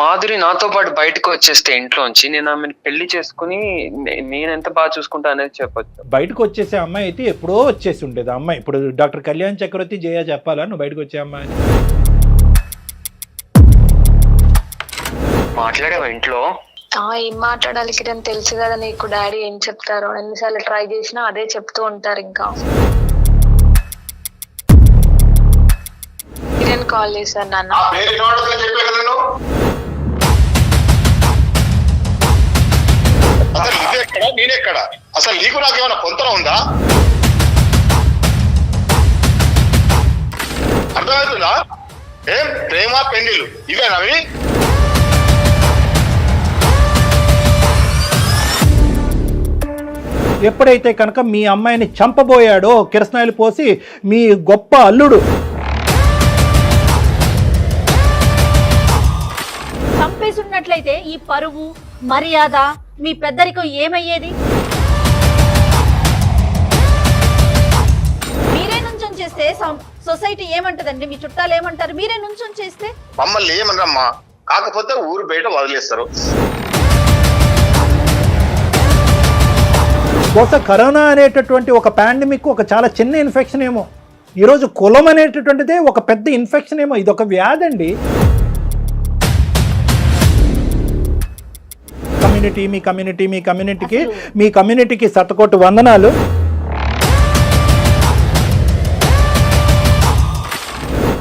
మాధురి నాతో పాటు బయటకు వచ్చేస్తే ఇంట్లోంచి నేను ఆమెను పెళ్లి చేసుకుని నేను ఎంత బాగా చూసుకుంటా అనేది చెప్పొచ్చు. బయటకు వచ్చేసే అమ్మాయి అయితే ఎప్పుడో వచ్చేసి ఉండేది అమ్మాయి. ఇప్పుడు డాక్టర్ కళ్యాణ్ చక్రవర్తి జయ చెప్పాలా నువ్వు బయటకు వచ్చే అమ్మాయి? మాట్లాడేవా ఇంట్లో? ఏం మాట్లాడాలి కిరణ్, తెలుసు కదా నీకు డాడీ ఏం చెప్తారో. ఎన్నిసార్లు ట్రై చేసినా అదే చెప్తూ ఉంటారు. ఇంకా కిరణ్ కాల్ చేశారు నాన్న. అసలు నీకు నాకేమైనా పొంతన ఉందా? అర్థమవుతుందా? ఏం ప్రేమ పెళ్లిళ్ళు ఇవేనవి? ఎప్పుడైతే కనుక మీ అమ్మాయిని చంపబోయాడో కిరసనాయిలు పోసి మీ గొప్ప అల్లుడు చంపేసి ఉన్నట్లయితే ఈ పరువు మర్యాద మీ పెద్దరికం ఏమయ్యేది? మీరే నుంచొని చేస్తే సొసైటీ ఏమంటదండి? మీ చుట్టాలు ఏమంటారు? మీరే నుంచొని చేస్తే మమ్మల్ని ఏమన్నారమ్మా, కాకపోతే ఊరు బయట వదిలేస్తారు. బహుశా కరోనా అనేటటువంటి ఒక పాండమిక్ ఒక చాలా చిన్న ఇన్ఫెక్షన్ ఏమో, ఈరోజు కులం అనేటటువంటిదే ఒక పెద్ద ఇన్ఫెక్షన్ ఏమో. ఇది ఒక వ్యాధి అండి. మీ కమ్యూనిటీకి శతకోటి వందనాలు.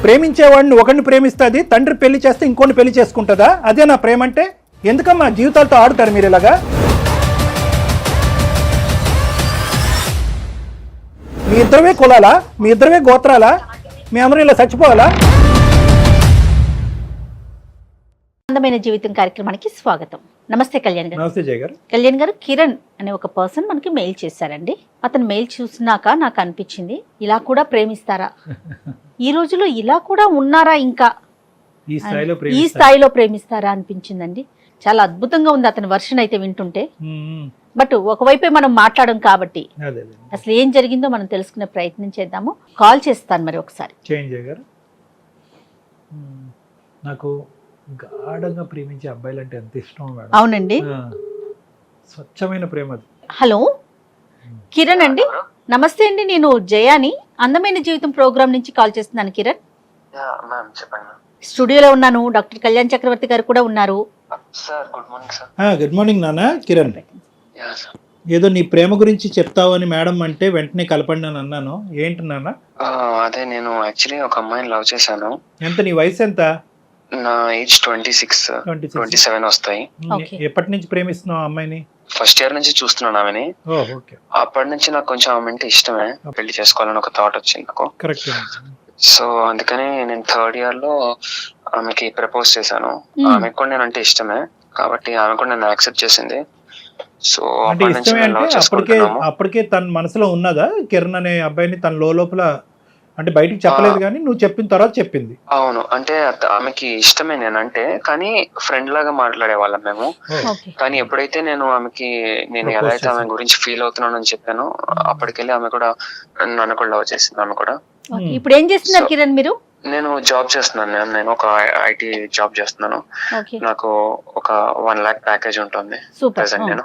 ప్రేమించేవాడిని ఒకరిని ప్రేమిస్తుంది, తండ్రి పెళ్లి చేస్తే ఇంకోటి పెళ్లి చేసుకుంటుందా? అదే నా ప్రేమ అంటే? ఎందుకమ్మా జీవితాలతో ఆడుతారు మీరు ఇలాగా? మీ ఇద్దరమే కులాలా? మీ ఇద్దరమే గోత్రాలా? మీ అందరూ ఇలా చచ్చిపోవాలా? అందమైన జీవితం కార్యక్రమానికి స్వాగతం. నమస్తే కళ్యాణ్ గారు. నమస్తే జయ గారు. కళ్యాణ్ గారు, కిరణ్ అనే ఒక పర్సన్ మనకి మెయిల్ చేశారండి. అతను మెయిల్ చూసినాక నాకు అనిపించింది, ఇలా కూడా ప్రేమిస్తారా? ఈ రోజులో ఇలా కూడా ఉన్నారా? ఇంకా ఈ స్థాయిలో ప్రేమిస్తారా అనిపించిందండి. చాలా అద్భుతంగా ఉంది అతని వర్షన్ అయితే వింటుంటే. బట్ ఒకవైపే మనం మాట్లాడడం కాబట్టి అసలు ఏం జరిగిందో మనం తెలుసుకునే ప్రయత్నం చేద్దాము. కాల్ చేస్తాను మరి ఒకసారి. చేంజ్ గారు, నాకు గాఢంగా ప్రేమించే అబ్బాయిలు అంటే ఎంత ఇష్టం మేడం. అవునండి, స్వచ్ఛమైన ప్రేమ. హలో కిరణ్ అండి, నమస్తే అండి. నేను జయాని అందమైన జీవితం ప్రోగ్రామ్ నుంచి కాల్ చేస్తున్నాను. కిరణ్, స్టూడియోలో ఉన్నాను. డాక్టర్ కళ్యాణ్ చక్రవర్తి గారు కూడా ఉన్నారు. గుడ్ మార్నింగ్ నాన్న. కిరణ్, ఏదో నీ ప్రేమ గురించి చెప్తావు అని మేడం అంటే వెంటనే కలపండి అని అన్నాను. ఏంటి నాన్న? అదే నేను యాక్చువల్లీ ఒక అమ్మాయిని లవ్ చేశాను. ఎంత? నీ వయసు ఎంత? నా ఏజ్ 26, 27 వస్తాయి. ఎప్పటి నుంచి ప్రేమిస్తున్నావు అమ్మాయిని? ఫస్ట్ ఇయర్ నుంచి చూస్తున్నాను ఆమెని. అప్పటి నుంచి నాకు కొంచెం ఆమె అంటే ఇష్టమే. పెళ్లి చేసుకోవాలని ఒక థాట్ వచ్చింది నాకు. కరెక్ట్. సో అందుకని నేను థర్డ్ ఇయర్ లో ఆమెకి ప్రపోజ్ చేశాను. ఆమెకు కూడా నేను అంటే ఇష్టమే కాబట్టి ఆమె కూడా నన్ను యాక్సెప్ట్ చేసింది. సో అప్పటికే తన మనసులో ఉన్నదా కిరణ్ అనే అబ్బాయిని? తన లోపల అంటే బయటికి చెప్పలేదు కానీ నువ్వు చెప్పిన తర్వాత చెప్పింది. అవును, అంటే ఆమెకి ఇష్టమే నేనంటే, కానీ ఫ్రెండ్ లాగా మాట్లాడేవాళ్ళం మేము. కానీ ఎప్పుడైతే నేను ఆమెకి నేను ఎలా అయితే ఆమె గురించి ఫీల్ అవుతున్నానని చెప్పాను, అప్పటికెళ్ళి ఆమె కూడా నన్ను కూడా లవ్ చేసింది. ఆమె కూడా. ఇప్పుడు ఏం చేస్తున్నారు కిరణ్ మీరు? నేను జాబ్ చేస్తున్నాను. నేను ఒక ఐటీ జాబ్ చేస్తున్నాను. నాకు ఒక 1 lakh ప్యాకేజ్ ఉంటుంది ప్రెసెంట్. నేను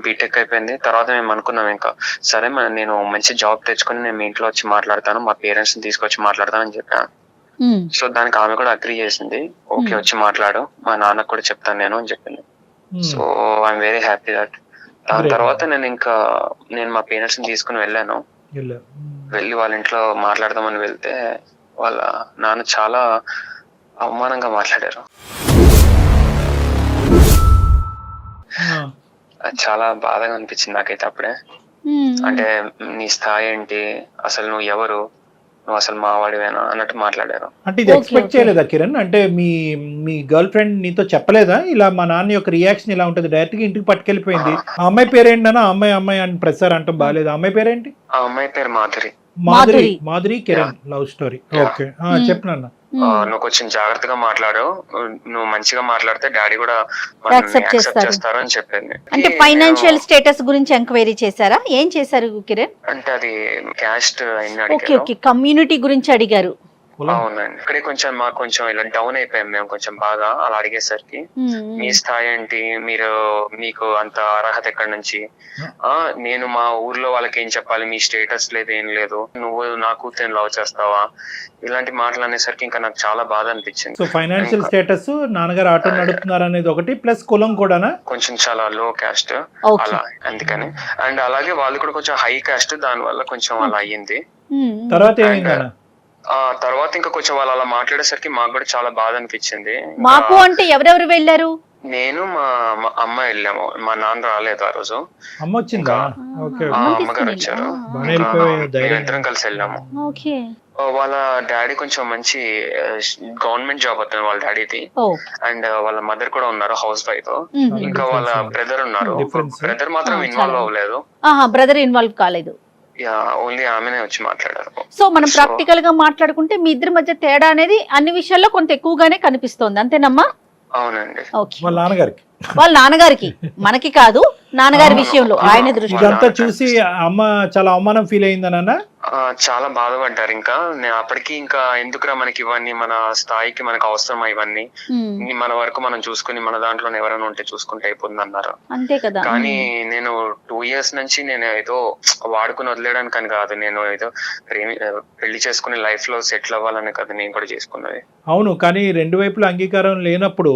బీటెక్ అయిపోయింది. తర్వాత మేము అనుకున్నాం ఇంకా సరే నేను మంచి జాబ్ తెచ్చుకొని నేను మీ ఇంట్లో వచ్చి మాట్లాడతాను, మా పేరెంట్స్ ని తీసుకొచ్చి మాట్లాడతానని చెప్పాను. సో దానికి ఆమె కూడా అగ్రీ చేసింది. ఓకే వచ్చి మాట్లాడు, మా నాన్నకు కూడా చెప్తాను నేను అని చెప్పింది. So I'm very happy that. దాని తర్వాత నేను మా పేరెంట్స్ ని తీసుకుని వెళ్ళాను. వెళ్ళి వాళ్ళ ఇంట్లో మాట్లాడదామని వెళ్తే వాళ్ళ నాన్న చాలా అవమానంగా మాట్లాడారు. చాలా బాధగా అనిపించింది నాకైతే అప్పుడే. అంటే నీ స్థాయి ఏంటి, అసలు నువ్వు ఎవరు, నువ్వు అసలు మావాడివేనా అన్నట్టు మాట్లాడారు. అంటే ఇది ఎక్స్పెక్ట్ చేయలేదా కిరణ్? అంటే మీ గర్ల్ ఫ్రెండ్ నీతో చెప్పలేదా ఇలా మా నాన్న యొక్క రియాక్షన్ ఇలా ఉంటుంది? డైరెక్ట్ గా ఇంటికి పట్టుకెళ్ళిపోయింది. ఆ అమ్మాయి పేరేంటి అన్న? అమ్మాయి అని ప్రసార్ అంటాం బాగాలేదు. ఆ అమ్మాయి పేరేంటి? ఆ అమ్మాయి పేరు Madhuri. Madhuri Kiran love story. Okay చెప్పినా. నువ్వు కొంచెం జాగ్రత్తగా మాట్లాడు, నువ్వు మంచిగా మాట్లాడితే డాడీ కూడా యాక్సెప్ట్ చేస్తారు అని చెప్పింది. అంటే ఫైనాన్షియల్ స్టేటస్ గురించి ఎంక్వైరీ చేశారా? ఏం చేశారు కిరణ్? అంటే అది క్యాస్ట్ కమ్యూనిటీ గురించి అడిగారు. అవునండి. ఇక్కడే కొంచెం మాకు కొంచెం ఇలా డౌన్ అయిపోయాం మేము కొంచెం బాగా అలా అడిగేసరికి. మీ స్థాయి ఏంటి, మీకు అంత అర్హత ఎక్కడి నుంచి, నేను మా ఊర్లో వాళ్ళకి ఏం చెప్పాలి, మీ స్టేటస్ లేదు ఏం లేదు, నువ్వు నా కూతురిని లవ్ చేస్తావా, ఇలాంటి మాటలు అనేసరికి ఇంకా నాకు చాలా బాధ అనిపించింది. సో ఫైనాన్షియల్ స్టేటస్, నాన్నగారు ఆటో నడుపుతున్నారు అనేది ఒకటి, ప్లస్ కులం కూడానా? కొంచెం చాలా లో క్యాస్ట్ అలా, అందుకని. అండ్ అలాగే వాళ్ళు కూడా కొంచెం హై క్యాస్ట్, దాని వల్ల కొంచెం అలా అయ్యింది. తర్వాత ఏమైందన్నా? తర్వాత ఇంకా కొంచెం వాళ్ళు అలా మాట్లాడేసరికి మాకు కూడా చాలా బాధ అనిపించింది. మాకు అంటే ఎవరెవరు వెళ్ళారు? నేను మా అమ్మ వెళ్ళాము, మా నాన్న రాలేదు ఆ రోజు. అమ్మ వచ్చిందా? అమ్మగారు వచ్చారు, మేమిద్దరం కలిసి వెళ్ళాము. వాళ్ళ డాడీ కొంచెం మంచి గవర్నమెంట్ జాబ్ అవుతుంది వాళ్ళ డాడీది. అండ్ వాళ్ళ మదర్ కూడా ఉన్నారు, హౌస్ వైఫ్. ఇంకా వాళ్ళ బ్రదర్ ఉన్నారు, బ్రదర్ మాత్రం ఇన్వాల్వ్ అవ్వలేదు. బ్రదర్ ఇన్వాల్వ్ కాలేదు, ఓన్లీ ఆమెనే వచ్చి మాట్లాడారు. సో మనం ప్రాక్టికల్ గా మాట్లాడుకుంటే మీ ఇద్దరి మధ్య తేడా అనేది అన్ని విషయాల్లో కొంత ఎక్కువగానే కనిపిస్తోంది, అంతేనమ్మా? అవునండి. వాళ్ళ నాన్నగారికి, మనకి కాదు, నాన్నగారి విషయంలో ఆయన దృష్టి. ఇదంతా చూసి అమ్మ చాలా అవమానం ఫీల్ అయిందనా? చాలా బాధపడ్డారు. ఇంకా నేను అప్పటికి ఇంకా ఎందుకురా మనకి ఇవన్నీ, మన స్థాయికి మనకు అవసరమా ఇవన్నీ, మన వరకు మనం చూసుకుని మన దాంట్లో ఎవరైనా ఉంటే చూసుకుంటే అయిపోతుంది అన్నారు. అంతే కదా. కానీ నేను 2 years నుంచి నేను ఏదో వాడుకుని వదిలేయడానికి అని కాదు, నేను ఏదో పెళ్లి చేసుకుని లైఫ్ లో సెటిల్ అవ్వాలని కదా నేను కూడా చేసుకున్నది. అవును, కానీ రెండు వైపుల అంగీకారం లేనప్పుడు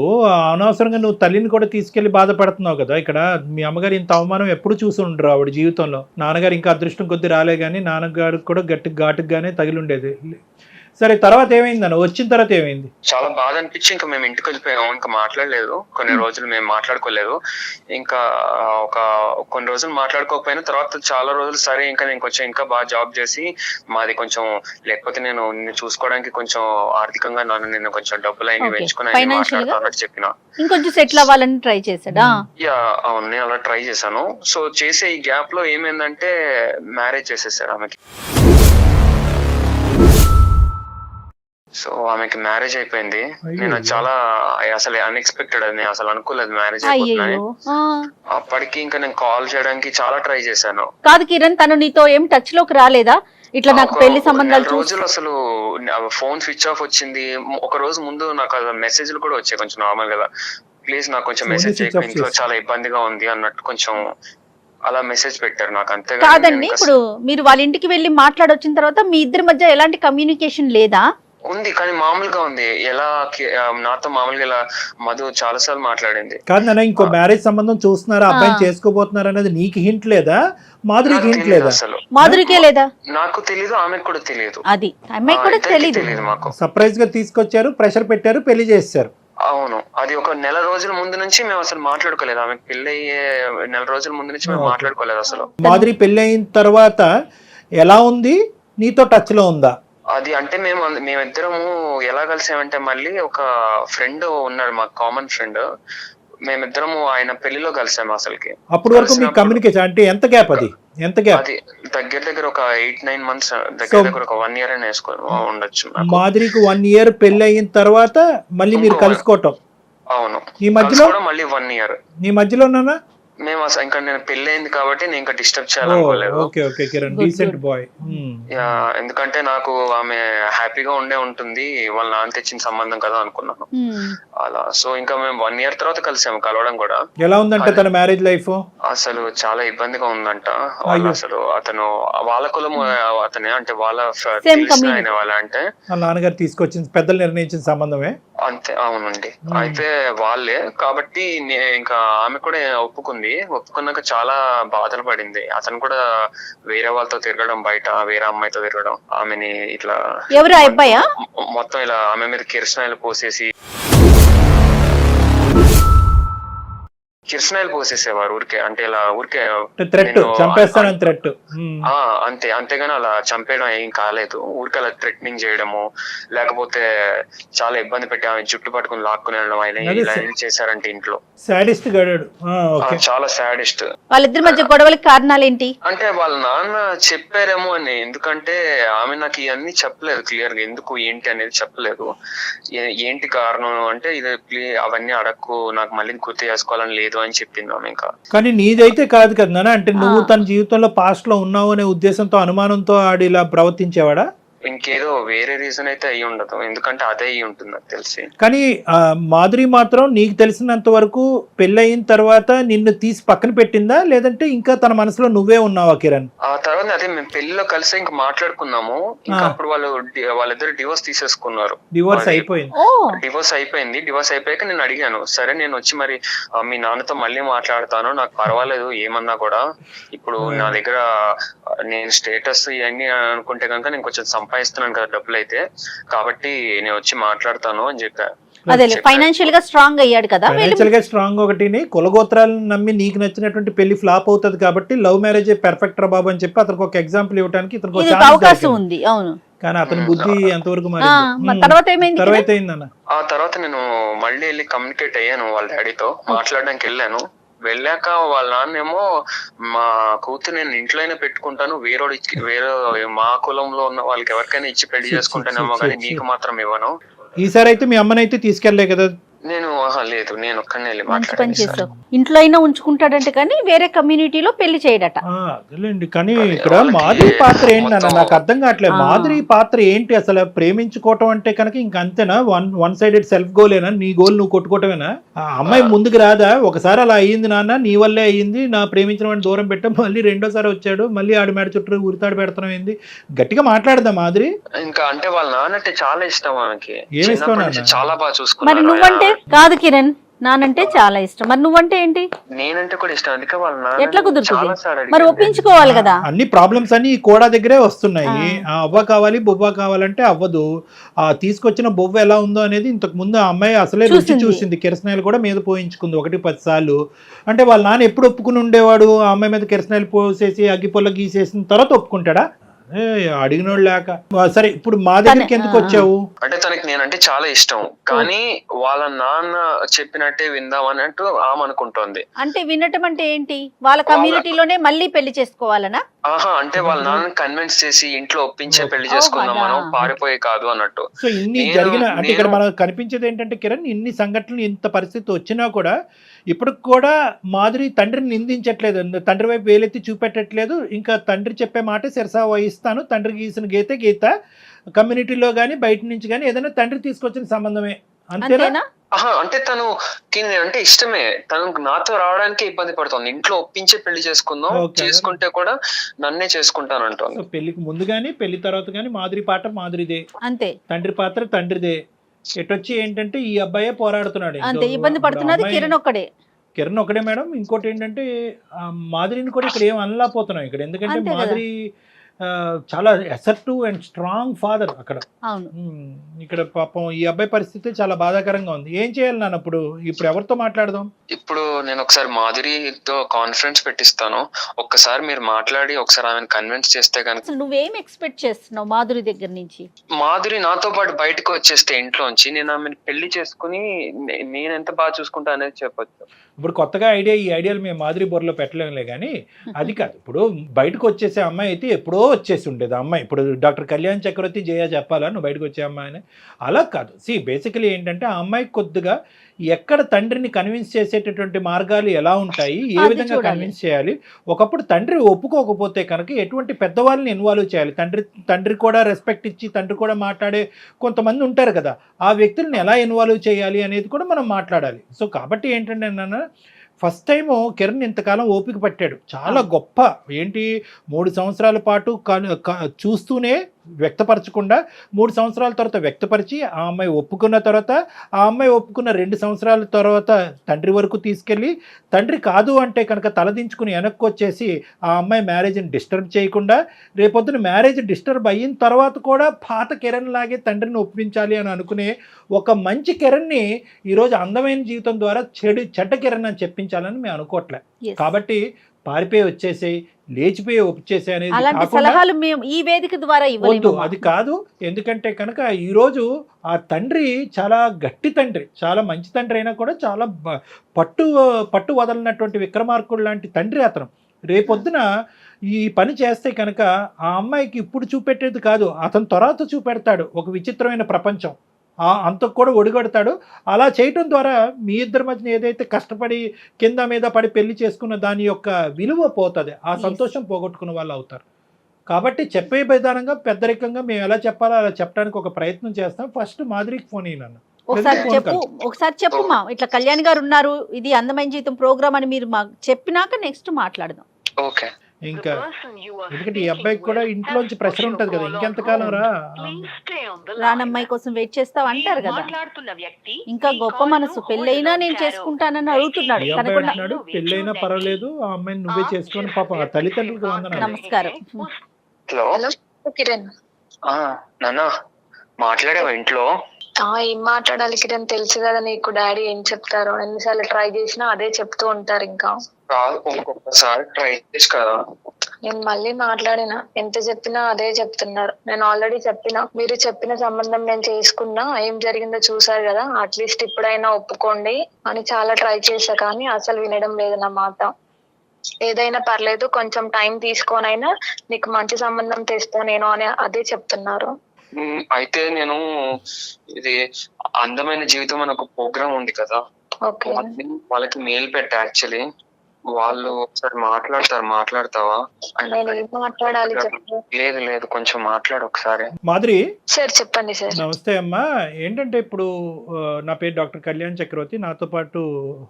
అనవసరంగా నువ్వు తల్లిని కూడా తీసుకెళ్లి బాధపడుతున్నావు కదా. ఇక్కడ మీ అమ్మగారు ఇంత అవమానం ఎప్పుడు చూసి ఉండరు ఆవిడ జీవితంలో. నాన్నగారు ఇంకా అదృష్టం కొద్ది రాలే, కానీ నాన్నగారు కూడా ఘాటుగానే తగిలి ఉండేది. సరే, తర్వాత ఏమైందన్న? వచ్చిన తర్వాత ఏమైంది? చాలా బాధ అనిపించి ఇంకా మేము ఇంటికి వెళ్ళిపోయాము. ఇంకా మాట్లాడలేదు కొన్ని రోజులు, మేము మాట్లాడుకోలేదు. ఇంకా కొన్ని రోజులు మాట్లాడుకోకపోయినా తర్వాత చాలా రోజులు సరే ఇంకా నేను కొంచెం ఇంకా బాగా జాబ్ చేసి మాది కొంచెం, లేకపోతే నేను చూసుకోవడానికి కొంచెం ఆర్థికంగా నేను కొంచెం డబ్బులు అయినా పెంచుకుని మాట్లాడుతానని చెప్పిన. ఇంకొంచెం సెటిల్ అవ్వాలని ట్రై చేశాడా? అవును, నేను అలా ట్రై చేశాను. సో చేసే ఈ గ్యాప్ లో ఏమైందంటే మ్యారేజ్ చేసేసారు ఆమెకి. సో ఆమెకి మ్యారేజ్ అయిపోయింది. నేను చాలా అసలు అన్ఎక్స్పెక్టెడ్, అది నేను అసలు అనుకోలేదు మ్యారేజ్ అయిపోతుందని. అప్పటికి ఇంకా నేను కాల్ చేయడానికి చాలా ట్రై చేశాను. కాదు కిరణ్, తను నీతో ఏం టచ్ లోకి రాలేదా? ఇట్లా నాకు పెళ్లి సంబంధాలు రోజులు అసలు ఫోన్ స్విచ్ ఆఫ్ వచ్చింది. ఒక రోజు ముందు నాకు మెసేజ్లు కూడా వచ్చాయి కొంచెం నార్మల్ గా, ప్లీజ్ నాకు కొంచెం మెసేజ్ చేయకు, ఇంట్లో చాలా ఇబ్బందిగా ఉంది అన్నట్టు కొంచెం అలా మెసేజ్ పెట్టారు నాకు. అంతే కాదండి, ఇప్పుడు మీరు వాళ్ళ ఇంటికి వెళ్ళి మాట్లాడొచ్చిన తర్వాత మీ ఇద్దరి మధ్య ఎలాంటి కమ్యూనికేషన్ లేదా? ఉంది, కానీ మామూలుగా ఉంది. ఎలా నాతో మామూలుగా ఇలా మధు చాలా సార్లు మాట్లాడింది. కాదు, ఇంకో మ్యారేజ్ సంబంధం చూస్తున్నారా, అబ్బాయిని చేసుకోబోతున్నారు అనేది నీకు హింట్ లేదా? మాధురికి హింట్ లేదా? అసలు మాధురికే లేదా? నాకు తెలీదు, ఆమెకు కూడా తెలియదు. అది అమ్మాయి కూడా తెలియదు. మాకు సర్ప్రైజ్ గా తీసుకొచ్చారు, ప్రెషర్ పెట్టారు, పెళ్లి చేశారు. అవును, అది ఒక నెల రోజుల ముందు నుంచి మేము అసలు మాట్లాడుకోలేదు. ఆమెకు పెళ్లి అయ్యే నెల రోజుల ముందు నుంచి మేము మాట్లాడుకోలేదు అసలు. మాధురి పెళ్లి అయిన తర్వాత ఎలా ఉంది, నీతో టచ్ లో ఉందా? అది అంటే మేమిద్దరము ఎలా కలిసామంటే, మళ్ళీ ఒక ఫ్రెండ్ ఉన్నాడు మాకు, కామన్ ఫ్రెండ్. మేమిద్దరము ఆయన పెళ్లిలో కలిసాము. అసలుకి అప్పటి వరకు మీ కమ్యూనికేషన్ అంటే ఎంత గ్యాప్? అది ఎంత గ్యాప్? అది దగ్గర ఒక 8-9 months, దగ్గర ఒక 1 year అని ఉండొచ్చు. మాధురికి 1 year పెళ్లి అయిన తర్వాత మళ్ళీ మీరు కలుసుకోవటం. అవును, ఈ మధ్యలో మళ్ళీ 1 year. నీ మధ్యలోనా? మేము అసలు ఇంకా నేను పెళ్లి అయింది కాబట్టి నేను ఇంకా డిస్టర్బ్ చేయాలనుకోలేదు. ఎందుకంటే నాకు ఆమె హ్యాపీగా ఉంటుంది, వాళ్ళ నాన్న తెచ్చిన సంబంధం కదా అనుకున్నాను అలా. సో ఇంకా మేము 1 year తర్వాత కలిసాము. కలవడం కూడా ఎలా ఉందంటే తన మ్యారేజ్ లైఫ్ అసలు చాలా ఇబ్బందిగా ఉందంట. అసలు అతను వాళ్ళ కులం అతనే, అంటే వాళ్ళ తెలిసిన ఆయన వాళ్ళ, అంటే నాన్నగారు తీసుకొచ్చిన పెద్దలు నిర్ణయించిన సంబంధమే. అంతే, అవునండి. అయితే వాళ్ళే కాబట్టి ఇంకా ఆమె కూడా ఒప్పుకున్నాక చాలా బాధలు పడింది. అతను కూడా వేరే వాళ్ళతో తిరగడం, బయట వేరే అమ్మాయితో తిరగడం, ఆమెని ఇట్లా మొత్తం ఇలా ఆమె మీద కిరసనాయిలు పోసేసేవారు ఊరికే. అంటే ఇలా ఊరికే అంతేగాని అలా చంపేయడం ఏం కాలేదు. ఊరికే అలా థ్రెటనింగ్ చేయడము, లేకపోతే చాలా ఇబ్బంది పెట్టి ఆమె జుట్టు పట్టుకుని లాక్కుని వెళ్ళడం, ఆయన ఇలా చేశారంటే ఇంట్లో. చాలా సాడిస్ట్. వాళ్ళిద్దరి మధ్య గొడవలకి కారణాలు ఏంటి అంటే వాళ్ళ నాన్న చెప్పారేమో అని. ఎందుకంటే ఆమె నాకు ఇవన్నీ చెప్పలేదు క్లియర్ గా, ఎందుకు ఏంటి అనేది చెప్పలేదు. ఏంటి కారణం అంటే ఇది అవన్నీ అడక్కు, నాకు మళ్ళీ గుర్తు చేసుకోవాలని లేదు అని చెప్పింది ఆమె. ఇంకా కానీ నీదైతే కాదు కదా, అంటే నువ్వు తన జీవితంలో పాస్ట్ లో ఉన్నావు అనే ఉద్దేశంతో, అనుమానంతో ఆడి ఇలా ప్రవర్తించేవాడా? ఇంకేదో వేరే రీజన్ అయితే అయ్యి ఉండదు, ఎందుకంటే అదే అయ్యి ఉంటుంది నాకు తెలిసి. కానీ మాధురి మాత్రం నీకు తెలిసినంత వరకు పెళ్ళయిన తర్వాత నిన్ను తీసి పక్కన పెట్టిందా, లేదంటే ఇంకా తన మనసులో నువ్వే ఉన్నావా కిరణ్? ఆ తర్వాత అదే మేము పెళ్లిలో కలిసి ఇంకా మాట్లాడుకున్నాము, ఇంకా అప్పుడు వాళ్ళిద్దరు డివోర్స్ తీసేసుకున్నారు. డివోర్స్ అయిపోయింది. డివోర్స్ అయిపోయాక నేను అడిగాను, సరే నేను వచ్చి మరి మీ నాన్నతో మళ్ళీ మాట్లాడతాను, నాకు పర్వాలేదు ఏమన్నా కూడా, ఇప్పుడు నా దగ్గర నేను స్టేటస్ ఇవన్నీ అనుకుంటే కనుక నేను కొంచెం సంపాదిస్తున్నాను కదా డబ్బులు అయితే, కాబట్టి నేను వచ్చి మాట్లాడతాను అని చెప్పా. అదే ఫైనాన్షియల్ గా స్ట్రాంగ్ అయ్యాడు కదా. ఫైనాన్షియల్ గా స్ట్రాంగ్ ఒకటిని, కులగోత్రాలను నమ్మి నీకు నచ్చినటువంటి పెళ్లి ఫ్లాప్ అవుతుంది కాబట్టి లవ్ మ్యారేజ్ పెర్ఫెక్ట్ రా బాబు అని చెప్పి అతనికి ఒక ఎగ్జాంపుల్ ఇవ్వడానికి ఇతనికి అవకాశం ఉంది. అవును, కానీ అతని బుద్ధి ఎంతవరకు తర్వాత ఏమైంది? తర్వాత అయిందన్న, ఆ తర్వాత నేను మళ్ళీ వెళ్ళి కమ్యూనికేట్ అయ్యాను వాళ్ళ డాడీతో, మాట్లాడడానికి వెళ్ళాను. వెళ్ళాక వాళ్ళ నాన్నేమో మా కూతురు నేను ఇంట్లోనే పెట్టుకుంటాను, వేరే మా కులంలో ఉన్న వాళ్ళకి ఎవరికైనా ఇచ్చి పెళ్లి చేసుకుంటానేమో కానీ నీకు మాత్రం ఇవ్వను. ఈసారి అయితే మీ అమ్మనైతే తీసుకెళ్లే కదా? నేను లేదు, నేను ఒక్కనే వెళ్ళి మంచి పని చేసావు. ఇంట్లో అయినా ఉంచుకుంటాడంటే కానీ వేరే కమ్యూనిటీలో పెళ్లి చేయడట. అదేలేండి, కానీ ఇక్కడ మాధురి పాత్ర ఏంటి అన్న నాకు అర్థం కావట్లేదు. మాధురి పాత్ర ఏంటి అసలు? ప్రేమించుకోవటం అంటే కనుక ఇంక అంతేనా? వన్ సైడెడ్ సెల్ఫ్ గోలేనా? నీ గోల్ నువ్వు కొట్టుకోవటమేనా? ఆ అమ్మాయి ముందుకు రాదా? ఒకసారి అలా అయ్యింది నాన్న, నీ వల్లే అయ్యింది, నా ప్రేమించిన వాడిని దూరం పెట్టా, మళ్ళీ రెండోసారి వచ్చాడు, మళ్ళీ ఆడి మేడ చుట్టూ ఉరితాడు పెడతాం ఏంది? గట్టిగా మాట్లాడదా మాధురి? ఇంకా అంటే వాళ్ళ నాన్న అంటే చాలా ఇష్టం ఆమెకి, ఏమి ఇష్టం? చాలా బాగా మరి చూసుకున్నాడు. నువ్వంటే కాదు కిరణ్, నానంటే చాలా ఇష్టం, మరి నువ్వంటే ఏంటి? నేనంటే కూడా ఇష్టం, అందుకే వాళ్ళ నాన్న ఎట్లా కుదురుతుంది? చాలా సార్లు మరి అడిగాను. ఒప్పించుకోవాలి కదా. అన్ని ప్రాబ్లమ్స్ అన్ని ఈ కోడా దగ్గరే వస్తున్నాయి. అవ్వ కావాలి బొవ్వ కావాలంటే అవ్వదు. ఆ తీసుకొచ్చిన బొవ్వ ఎలా ఉందో అనేది ఇంతకు ముందు ఆ అమ్మాయి అసలే రుచి చూసింది, కిరసనాయలు కూడా మీద పోయించుకుంది 1-10 సార్లు. అంటే వాళ్ళ నాన్న ఎప్పుడు ఒప్పుకుని ఉండేవాడు? ఆ అమ్మాయి మీద కిరసనాయలు పోసేసి అగ్గిపొల్ల గీసేసిన తర్వాత ఒప్పుకుంటాడా? అడిగినోడు లేక. సరే, ఇప్పుడు మా దగ్గరికి ఎందుకు వచ్చావు? అంటే తనకి నేనంటే చాలా ఇష్టం, కానీ వాళ్ళ నాన్న చెప్పినట్టే విందాం అన్నట్టు ఆమె అనుకుంటోంది. అంటే వినటం అంటే ఏంటి? వాళ్ళ కమ్యూనిటీలోనే మళ్ళీ పెళ్లి చేసుకోవాలనా? ఆహా, అంటే వాళ్ళ నాన్న కన్విన్స్ చేసి ఇంట్లో ఒప్పించే పెళ్లి చేసుకుందాం మనం, పారిపోయి కాదు అన్నట్టు. సో ఇన్ని జరిగిన అంటే ఇక్కడ మనకు కనిపించేది ఏంటంటే కిరణ్, ఇన్ని సంఘటనలు ఇంత పరిస్థితి వచ్చినా కూడా ఇప్పుడు కూడా మాధురి తండ్రిని నిందించట్లేదు, తండ్రి వైపు వేలెత్తి చూపెట్టట్లేదు. ఇంకా తండ్రి చెప్పే మాట శిరసా వహిస్తాను, తండ్రి గీసిన గీత కమ్యూనిటీలో కానీ బయట నుంచి కానీ ఏదైనా తండ్రి తీసుకొచ్చిన సంబంధమే, అంతేనా? అంటే తను అంటే ఇష్టమే, తను నాతో రావడానికి ఇబ్బంది పడుతుంది. ఇంట్లో ఒప్పించే పెళ్లి చేసుకుందాం, చేసుకుంటే కూడా నన్నే చేసుకుంటాను అంటుంది. పెళ్లికి ముందు గానీ పెళ్లి తర్వాత గానీ మాధురి పాట మాధురిదే, అంతే. తండ్రి పాత్ర తండ్రిదే. ఎటొచ్చి ఏంటంటే ఈ అబ్బాయే పోరాడుతున్నాడు, అంతే. ఇబ్బంది పడుతున్నది కిరణ్ ఒక్కడే మేడం. ఇంకోటి ఏంటంటే మాధురిని కూడా ఇక్కడ ఏం అనలేకపోతున్నాం ఇక్కడ, ఎందుకంటే మాధురి చాలా అసర్టివ్ అండ్ స్ట్రాంగ్ ఫాదర్ అక్కడ. ఇక్కడ పాపం ఈ అబ్బాయి పరిస్థితి చాలా బాధాకరంగా ఉంది. ఏం చేయాలి నాన్న? ఇప్పుడు ఎవరితో మాట్లాడదాం? ఇప్పుడు నేను ఒకసారి మాధురితో కాన్ఫరెన్స్ పెట్టిస్తాను, ఒక్కసారి మీరు మాట్లాడి ఒకసారి ఆమెను కన్విన్స్ చేస్తే కనుక. నువ్వేం ఎక్స్పెక్ట్ చేస్తున్నావు మాధురి దగ్గర నుంచి? మాధురి నాతో పాటు బయటకు వచ్చేస్తే ఇంట్లోంచి, నేను ఆమెను పెళ్లి చేసుకుని నేను ఎంత బాగా చూసుకుంటా అనేది చెప్పొచ్చు. ఇప్పుడు కొత్తగా ఈ ఐడియాలు మేము మాధురి బొర్రలో పెట్టలేములే కానీ అది కాదు. ఇప్పుడు బయటకు వచ్చేసే అమ్మాయి అయితే ఎప్పుడో వచ్చేసి ఉండేది అమ్మాయి. ఇప్పుడు డాక్టర్ కళ్యాణ్ చక్రవర్తి జయ చెప్పాలా నువ్వు బయటకు వచ్చే అమ్మాయిని? అలా కాదు. బేసికలీ ఏంటంటే ఆ అమ్మాయికి కొద్దిగా ఎక్కడ తండ్రిని కన్విన్స్ చేసేటటువంటి మార్గాలు ఎలా ఉంటాయి, ఏ విధంగా కన్విన్స్ చేయాలి. ఒకప్పుడు తండ్రి ఒప్పుకోకపోతే కనుక ఎటువంటి పెద్దవాళ్ళని ఇన్వాల్వ్ చేయాలి. తండ్రి కూడా రెస్పెక్ట్ ఇచ్చి తండ్రి కూడా మాట్లాడే కొంతమంది ఉంటారు కదా, ఆ వ్యక్తులను ఎలా ఇన్వాల్వ్ చేయాలి అనేది కూడా మనం మాట్లాడాలి. సో కాబట్టి ఏంటంటే నాన్న, ఫస్ట్ టైము కిరణ్ ఇంతకాలం ఓపిక పట్టాడు, చాలా గొప్ప. ఏంటి 3 సంవత్సరాల పాటు చూస్తూనే వ్యక్తపరచకుండా 3 సంవత్సరాల తర్వాత వ్యక్తపరిచి ఆ అమ్మాయి ఒప్పుకున్న తర్వాత, ఆ అమ్మాయి ఒప్పుకున్న 2 సంవత్సరాల తర్వాత తండ్రి వరకు తీసుకెళ్ళి, తండ్రి కాదు అంటే కనుక తలదించుకుని వెనక్కి వచ్చేసి ఆ అమ్మాయి మ్యారేజ్ని డిస్టర్బ్ చేయకుండా, రేపొద్దున మ్యారేజ్ డిస్టర్బ్ అయిన తర్వాత కూడా పాత కిరణ్ లాగే తండ్రిని ఒప్పించాలి అని అనుకునే ఒక మంచి కిరణ్ని ఈరోజు అందమైన జీవితం ద్వారా చెడ్డ కిరణ్ అని చెప్పించాలని మేము అనుకోవట్లే. కాబట్టి పారిపోయి వచ్చేసి లేచిపోయి ఒప్పించేసే అనేది ఈ వేదిక ద్వారా వద్దు, అది కాదు. ఎందుకంటే కనుక ఈరోజు ఆ తండ్రి చాలా గట్టి తండ్రి, చాలా మంచి తండ్రి అయినా కూడా చాలా పట్టు వదలనటువంటి విక్రమార్కుడు లాంటి తండ్రి అతను. రేపొద్దున ఈ పని చేస్తే కనుక ఆ అమ్మాయికి ఇప్పుడు చూపెట్టేది కాదు, అతను తర్వాత చూపెడతాడు ఒక విచిత్రమైన ప్రపంచం. అంతకు కూడా ఒడిగడతాడు. అలా చేయటం ద్వారా మీ ఇద్దరి మధ్యన ఏదైతే కష్టపడి కింద మీద పడి పెళ్లి చేసుకున్న దాని యొక్క విలువ పోతుంది, ఆ సంతోషం పోగొట్టుకున్న వాళ్ళు అవుతారు. కాబట్టి చెప్పే విధానంగా పెద్దరికంగా మేము ఎలా చెప్పాలో అలా చెప్పడానికి ఒక ప్రయత్నం చేస్తాం. ఫస్ట్ మాధురికి ఫోన్ ఇయ్యను. ఒకసారి చెప్పు మా ఇట్లా కళ్యాణ్ గారు ఉన్నారు, ఇది అందమైన జీవితం ప్రోగ్రామ్ అని మీరు మాకు చెప్పినాక నెక్స్ట్ మాట్లాడదాం. ఓకే. ఇంకా ఎందుకంటే ఈ అబ్బాయికి కూడా ఇంట్లోంచి ప్రెషర్ ఉంటది కదా, ఇంకెంతకాలం రానమ్మాయి కోసం వెయిట్ చేస్తావు అంటారు కదా. ఇంకా గొప్ప మనసు, పెళ్ళైనా నేను చేసుకుంటానని అడుగుతున్నాడు. ఈ అబ్బాయి అంటున్నాడు పెళ్ళైనా పర్వాలేదు ఆ అమ్మాయిని నువ్వే చేసుకొని పాప తల్లిదండ్రులకు వందనాలు. నమస్కారం. Hello hello Kiran. నాన్న మాట్లాడావా ఇంట్లో? ఏం మాట్లాడాలి కిరణ్, తెలుసు కదా నీకు డాడీ ఏం చెప్తారో. ఎన్నిసార్లు ట్రై చేసినా అదే చెప్తూ ఉంటారు. ఇంకా ఇంకొకసారి ట్రై చేసి కదా. నేను మళ్ళీ మాట్లాడినా, ఎంత చెప్పినా అదే చెప్తున్నారు. నేను ఆల్రెడీ చెప్పినా, మీరు చెప్పిన సంబంధం నేను చేసుకున్నా, ఏం జరిగిందో చూసారు కదా, అట్లీస్ట్ ఇప్పుడైనా ఒప్పుకోండి అని చాలా ట్రై చేశా, కానీ అసలు వినడం లేదు నా మాట. ఏదైనా పర్లేదు, కొంచెం టైం తీసుకొనైనా నీకు మంచి సంబంధం తెస్తా నేను అని అదే చెప్తున్నారు. అయితే నేను ఇది అందమైన జీవితం అని ఒక ప్రోగ్రామ్ ఉంది కదా, ఓకే. వాళ్ళకి మెయిల్ పెట్టా. యాక్చువల్లీ వాళ్ళు ఒకసారి మాట్లాడతావా? నేను ఏం మాట్లాడాలి చెప్పు. లేదు కొంచెం మాట్లాడు ఒకసారి. మాధురి సార్ చెప్పండి సార్. నమస్తే అమ్మా. ఏంటంటే ఇప్పుడు నా పేరు డాక్టర్ కళ్యాణ్ చక్రవర్తి, నాతో పాటు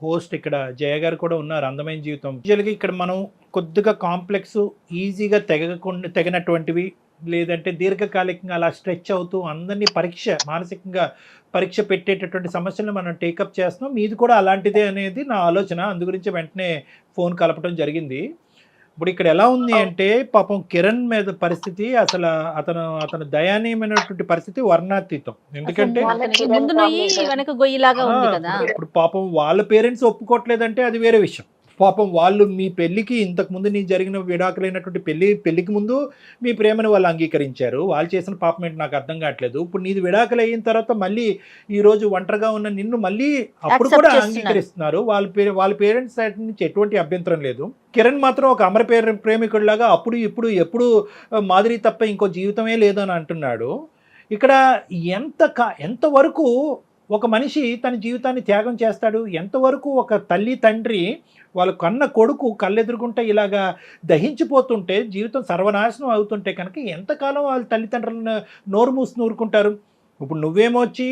హోస్ట్ ఇక్కడ జయ గారు కూడా ఉన్నారు. అందమైన జీవితం యూజువల్గా ఇక్కడ మనం కొద్దిగా కాంప్లెక్స్, ఈజీగా తెగనటువంటివి లేదంటే దీర్ఘకాలికంగా అలా స్ట్రెచ్ అవుతూ అందరినీ మానసికంగా పరీక్ష పెట్టేటటువంటి సమస్యలను మనం టేకప్ చేస్తున్నాం. మీది కూడా అలాంటిదే అనేది నా ఆలోచన, అందు గురించి వెంటనే ఫోన్ కలపడం జరిగింది. ఇప్పుడు ఇక్కడ ఎలా ఉంది అంటే పాపం కిరణ్ మీద పరిస్థితి అసలు అతను దయానీయమైనటువంటి పరిస్థితి వర్ణాతీతం. ఎందుకంటే వెనక గొయ్యిలాగా ఉంది కదా. ఇప్పుడు పాపం వాళ్ళ పేరెంట్స్ ఒప్పుకోవట్లేదంటే అది వేరే విషయం. పాపం వాళ్ళు మీ పెళ్ళికి ఇంతకుముందు నీ జరిగిన విడాకులైనటువంటి పెళ్ళికి ముందు మీ ప్రేమను వాళ్ళు అంగీకరించారు. వాళ్ళు చేసిన పాపం ఏంటి నాకు అర్థం కావట్లేదు. ఇప్పుడు నీది విడాకులు అయిన తర్వాత మళ్ళీ ఈ రోజు ఒంటరిగా ఉన్న నిన్ను మళ్ళీ అప్పుడు కూడా అంగీకరిస్తున్నారు. వాళ్ళ పేరెంట్స్ సైడ్ నుంచి ఎటువంటి అభ్యంతరం లేదు. కిరణ్ మాత్రం ఒక అమర ప్రేమికుడిలాగా అప్పుడు ఇప్పుడు ఎప్పుడు మాధురి తప్ప ఇంకో జీవితమే లేదు అని అంటున్నాడు. ఇక్కడ ఎంతవరకు ఒక మనిషి తన జీవితాన్ని త్యాగం చేస్తాడు? ఎంతవరకు ఒక తల్లి తండ్రి వాళ్ళ కన్న కొడుకు కళ్ళెదురుగుంటే ఇలాగా దహించిపోతుంటే, జీవితం సర్వనాశనం అవుతుంటే కనుక ఎంతకాలం వాళ్ళ తల్లిదండ్రులను నోరు మూసి ఊరుకుంటారు? ఇప్పుడు నువ్వేమొచ్చి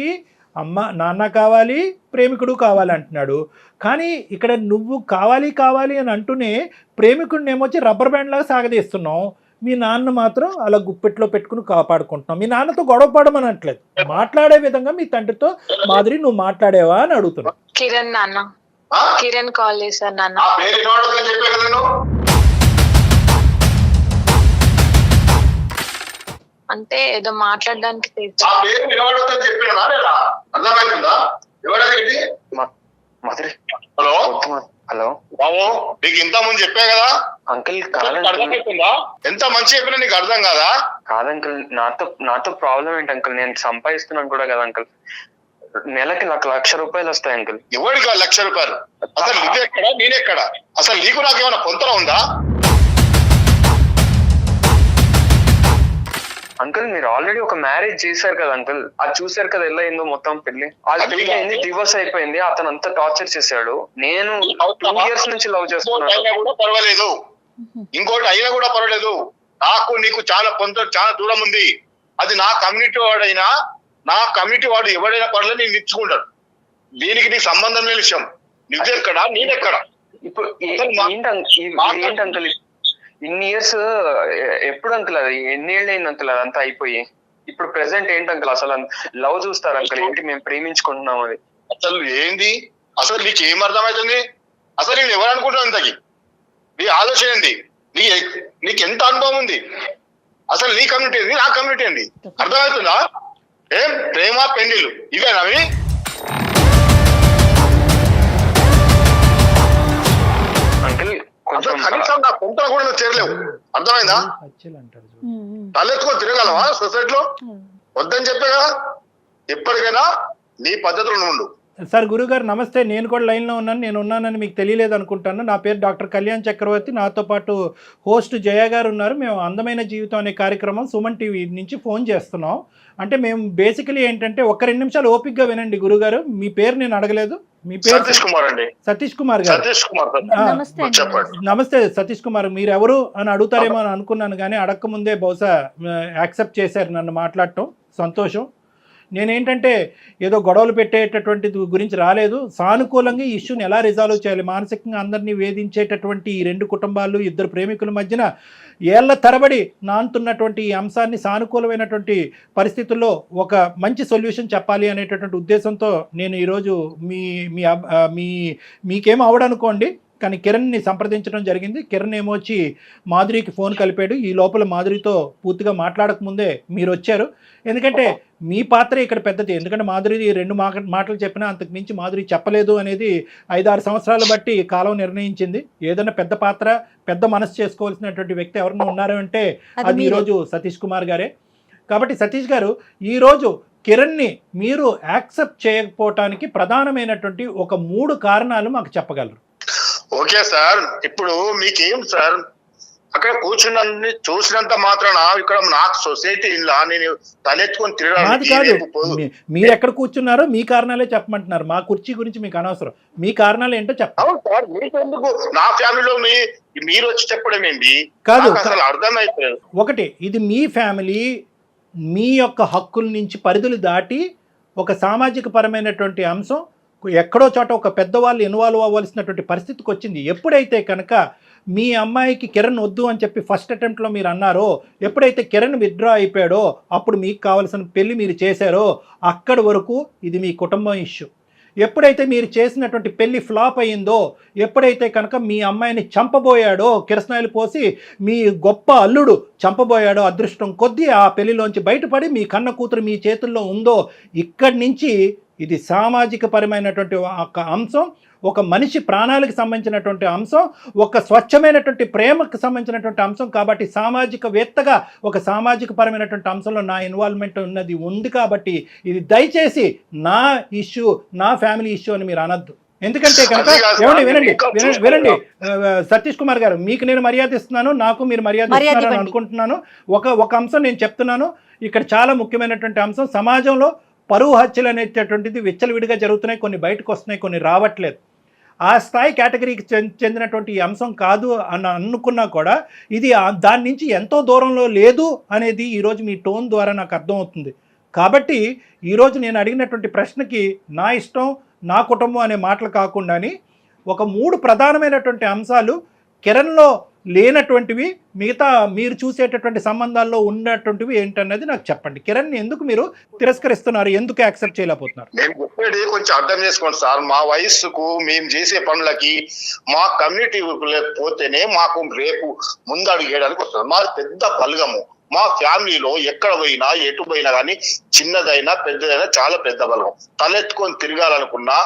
అమ్మ నాన్న కావాలి, ప్రేమికుడు కావాలి అంటున్నాడు. కానీ ఇక్కడ నువ్వు కావాలి అని అంటూనే ప్రేమికుడిని ఏమొచ్చి రబ్బర్ బ్యాండ్ లాగా సాగదీస్తున్నావు. మీ నాన్న మాత్రం అలా గుప్పెట్లో పెట్టుకుని కాపాడుకుంటున్నావు. మీ నాన్నతో గొడవ పడమనట్లేదు, మాట్లాడే విధంగా మీ తండ్రితో మాధురి నువ్వు మాట్లాడేవా అని అడుగుతున్నావు. కిరణ్ కాల్ చేశారు నాన్న. అంటే ఏదో మాట్లాడడానికి హలో బాబు, నీకు ఇంత ముందు చెప్పా కదా అంకుల్. ఎంత మంచి చెప్పినా నీకు అర్థం కాదా? కాదంకుల్, నాతో ప్రాబ్లం ఏంటి అంకుల్? నేను సంపాదిస్తున్నాను కూడా కదా అంకుల్. నెలకి నాకు 1,00,000 రూపాయలు వస్తాయి అంకుల్. ఎవరికి 1,00,000 రూపాయలు? అసలు నువ్వెక్కడ నేనెక్కడ? అసలు నీకు నాకేమైనా పొంతన ఉందా? అంకుల్ మీరు ఆల్రెడీ ఒక మ్యారేజ్ చేశారు కదా అంకుల్, అది చూసారు కదా ఎలా అయిందో మొత్తం పెళ్లి. అది డివోర్స్ అయిపోయింది. అతను అంతా టార్చర్ చేశాడు. నేను 2 years నుంచి లవ్ చేస్తున్నాను. కూడా పర్వాలేదు, ఇంకోటి అయినా కూడా పర్వాలేదు. నాకు నీకు చాలా చాలా దూరం ఉంది. అది నా కమ్యూనిటీ వాడైనా, నా కమ్యూనిటీ వాడు ఎవడైనా పర్లేదు నేను ఇచ్చుకుంటాను. దీనికి నీకు సంబంధం లేని విషయం. నువ్వెక్కడ నేనెక్కడ? ఇప్పుడు ఏంటి అంకుల్ ఇన్ని ఇయర్స్ ఎప్పుడు అంకుల్? అది ఎన్నేళ్ళు అయింది అంకుల్ అదంతా అయిపోయి? ఇప్పుడు ప్రెసెంట్ ఏంటి అంకుల్? అసలు లవ్ చూస్తారు అంకుల్ ఏంటి? మేము ప్రేమించుకుంటున్నాం. అది అసలు ఏంది? అసలు నీకు ఏం అర్థమవుతుంది? అసలు నేను ఎవరు అనుకుంటున్నాను ఇంతకి? నీ ఆలోచన ఏంది? నీకు ఎంత అనుభవం ఉంది? అసలు నీ కమ్యూనిటీ ఏంది, నా కమ్యూనిటీ ఏంది? అర్థమవుతుందా? ఏం ప్రేమ పెళ్లిళ్ళు ఇవేనా? అంకుల్ కనీసం నా కొంత కూడా నువ్వు చేరలేవు. అర్థమైందా? తలెత్తుకొని తిరగలవా సొసైటీలో? వద్దని చెప్పే కదా. ఎప్పటికైనా నీ పద్ధతులు ఉండు. సార్ గురుగారు నమస్తే, నేను కూడా లైన్లో ఉన్నాను. నేను ఉన్నానని మీకు తెలియలేదు అనుకుంటాను. నా పేరు డాక్టర్ కళ్యాణ్ చక్రవర్తి. నాతో పాటు హోస్ట్ జయ గారు ఉన్నారు. మేము అందమైన జీవితం అనే కార్యక్రమం సుమన్ టీవీ నుంచి ఫోన్ చేస్తున్నాం. అంటే మేము బేసికలీ ఏంటంటే ఒక 2 నిమిషాలు ఓపిక్గా వినండి గురుగారు. మీ పేరు నేను అడగలేదు. మీ పేరు సతీష్ కుమార్ అండి. సతీష్ కుమార్ గారు. సతీష్ కుమార్ చెప్పండి. నమస్తే సతీష్ కుమార్. మీరు ఎవరు అని అడుగుతారేమో అని అనుకున్నాను, కానీ అడగకముందే బహుశా యాక్సెప్ట్ చేశారు నన్ను మాట్లాడటం. సంతోషం. నేనేంటంటే ఏదో గొడవలు పెట్టేటటువంటి గురించి రాలేదు. సానుకూలంగా ఈ ఇష్యూని ఎలా రిజాల్వ్ చేయాలి, మానసికంగా అందరినీ వేధించేటటువంటి ఈ 2 కుటుంబాలు, 2 ప్రేమికుల మధ్యన ఏళ్ల తరబడి నానుతున్నటువంటి ఈ అంశాన్ని సానుకూలమైనటువంటి పరిస్థితుల్లో ఒక మంచి సొల్యూషన్ చెప్పాలి అనేటటువంటి ఉద్దేశంతో నేను ఈరోజు మీకేం అవడనుకోండి, కానీ కిరణ్ని సంప్రదించడం జరిగింది. కిరణ్ ఏమో వచ్చి మాధురికి ఫోన్ కలిపాడు. ఈ లోపల మాధురితో పూర్తిగా మాట్లాడకముందే మీరు వచ్చారు. ఎందుకంటే మీ పాత్ర ఇక్కడ పెద్దది. ఎందుకంటే మాధురి 2 మాటలు చెప్పినా అంతకు మించి మాధురి చెప్పలేదు అనేది 5-6 సంవత్సరాలు బట్టి కాలం నిర్ణయించింది. ఏదైనా పెద్ద పాత్ర, పెద్ద మనసు చేసుకోవాల్సినటువంటి వ్యక్తి ఎవరైనా ఉన్నారు అంటే అది ఈరోజు సతీష్ కుమార్ గారే. కాబట్టి సతీష్ గారు, ఈరోజు కిరణ్ని మీరు యాక్సెప్ట్ చేయకపోవటానికి ప్రధానమైనటువంటి ఒక 3 కారణాలు మాకు చెప్పగలరు. ఓకే సార్, ఇప్పుడు మీకేం సార్, అక్కడ కూర్చున్న చూసినంత మాత్రాన ఇక్కడ నాకు సొసైటీ నేను తలెత్తుకొని తిరగడానికి. మీరు ఎక్కడ కూర్చున్నారో మీ కారణాలే చెప్పమంటున్నారు. మా కుర్చీ గురించి మీకు అనవసరం. మీ కారణాలు ఏంటో చెప్పండి. సార్, మీకెందుకు నా ఫ్యామిలీలో మీరు వచ్చి చెప్పడం ఏంటి? కాదు, అసలు అర్థమైతే ఒకటి, ఇది మీ ఫ్యామిలీ, మీ యొక్క హక్కుల నుంచి పరిధులు దాటి ఒక సామాజిక పరమైనటువంటి అంశం ఎక్కడో చోట ఒక పెద్దవాళ్ళు ఇన్వాల్వ్ అవ్వాల్సినటువంటి పరిస్థితికి వచ్చింది. ఎప్పుడైతే కనుక మీ అమ్మాయికి కిరణ్ వద్దు అని చెప్పి ఫస్ట్ అటెంప్ట్లో మీరు అన్నారో, ఎప్పుడైతే కిరణ్ విత్డ్రా అయిపోయాడో అప్పుడు మీకు కావాల్సిన పెళ్లి మీరు చేశారో అక్కడి వరకు ఇది మీ కుటుంబం ఇష్యూ. ఎప్పుడైతే మీరు చేసినటువంటి పెళ్లి ఫ్లాప్ అయ్యిందో, ఎప్పుడైతే కనుక మీ అమ్మాయిని చంపబోయాడో, కిరసనాయిలు పోసి మీ గొప్ప అల్లుడు చంపబోయాడో, అదృష్టం కొద్దీ ఆ పెళ్లిలోంచి బయటపడి మీ కన్న కూతురు మీ చేతుల్లో ఉందో, ఇక్కడి నుంచి ఇది సామాజిక పరమైనటువంటి ఒక అంశం, ఒక మనిషి ప్రాణాలకు సంబంధించినటువంటి అంశం, ఒక స్వచ్ఛమైనటువంటి ప్రేమకు సంబంధించినటువంటి అంశం. కాబట్టి సామాజికవేత్తగా ఒక సామాజిక పరమైనటువంటి అంశంలో నా ఇన్వాల్వ్మెంట్ ఉంది. కాబట్టి ఇది దయచేసి నా ఇష్యూ, నా ఫ్యామిలీ ఇష్యూ అని మీరు అనద్దు. ఎందుకంటే కనుక వినండి సతీష్ కుమార్ గారు, మీకు నేను మర్యాద ఇస్తున్నాను, నాకు మీరు మర్యాద ఇస్తున్నారని అనుకుంటున్నాను. ఒక అంశం నేను చెప్తున్నాను. ఇక్కడ చాలా ముఖ్యమైనటువంటి అంశం, సమాజంలో పరువు హత్యలు అనేటటువంటిది విచ్చలవిడిగా జరుగుతున్నాయి. కొన్ని బయటకు వస్తున్నాయి, కొన్ని రావట్లేదు. ఆ స్థాయి కేటగిరీకి చెందినటువంటి ఈ అంశం కాదు అని అనుకున్నా కూడా ఇది దాని నుంచి ఎంతో దూరంలో లేదు అనేది ఈరోజు మీ టోన్ ద్వారా నాకు అర్థమవుతుంది. కాబట్టి ఈరోజు నేను అడిగినటువంటి ప్రశ్నకి నా ఇష్టం, నా కుటుంబం అనే మాటలు కాకుండాని ఒక 3 ప్రధానమైనటువంటి అంశాలు కిరణ్లో లేనటువంటివి, మిగతా మీరు చూసేటటువంటి సంబంధాల్లో ఉన్నటువంటివి ఏంటన్నది నాకు చెప్పండి. కిరణ్ ఎందుకు మీరు తిరస్కరిస్తున్నారు, ఎందుకు యాక్సెప్ట్ చేయలేకపోతున్నారు? నేను చెప్పేది కొంచెం అర్థం చేసుకోండి సార్. మా వయస్సుకు, మేము చేసే పనులకి, మా కమ్యూనిటీ పోతేనే మాకు రేపు ముందడుగు వేయడానికి వస్తుంది. మాది పెద్ద బలగము. మా ఫ్యామిలీలో ఎక్కడ పోయినా, ఎటు పోయినా కానీ చిన్నదైనా పెద్దదైనా చాలా పెద్ద బలగం. తలెత్తుకొని తిరగాలనుకున్నా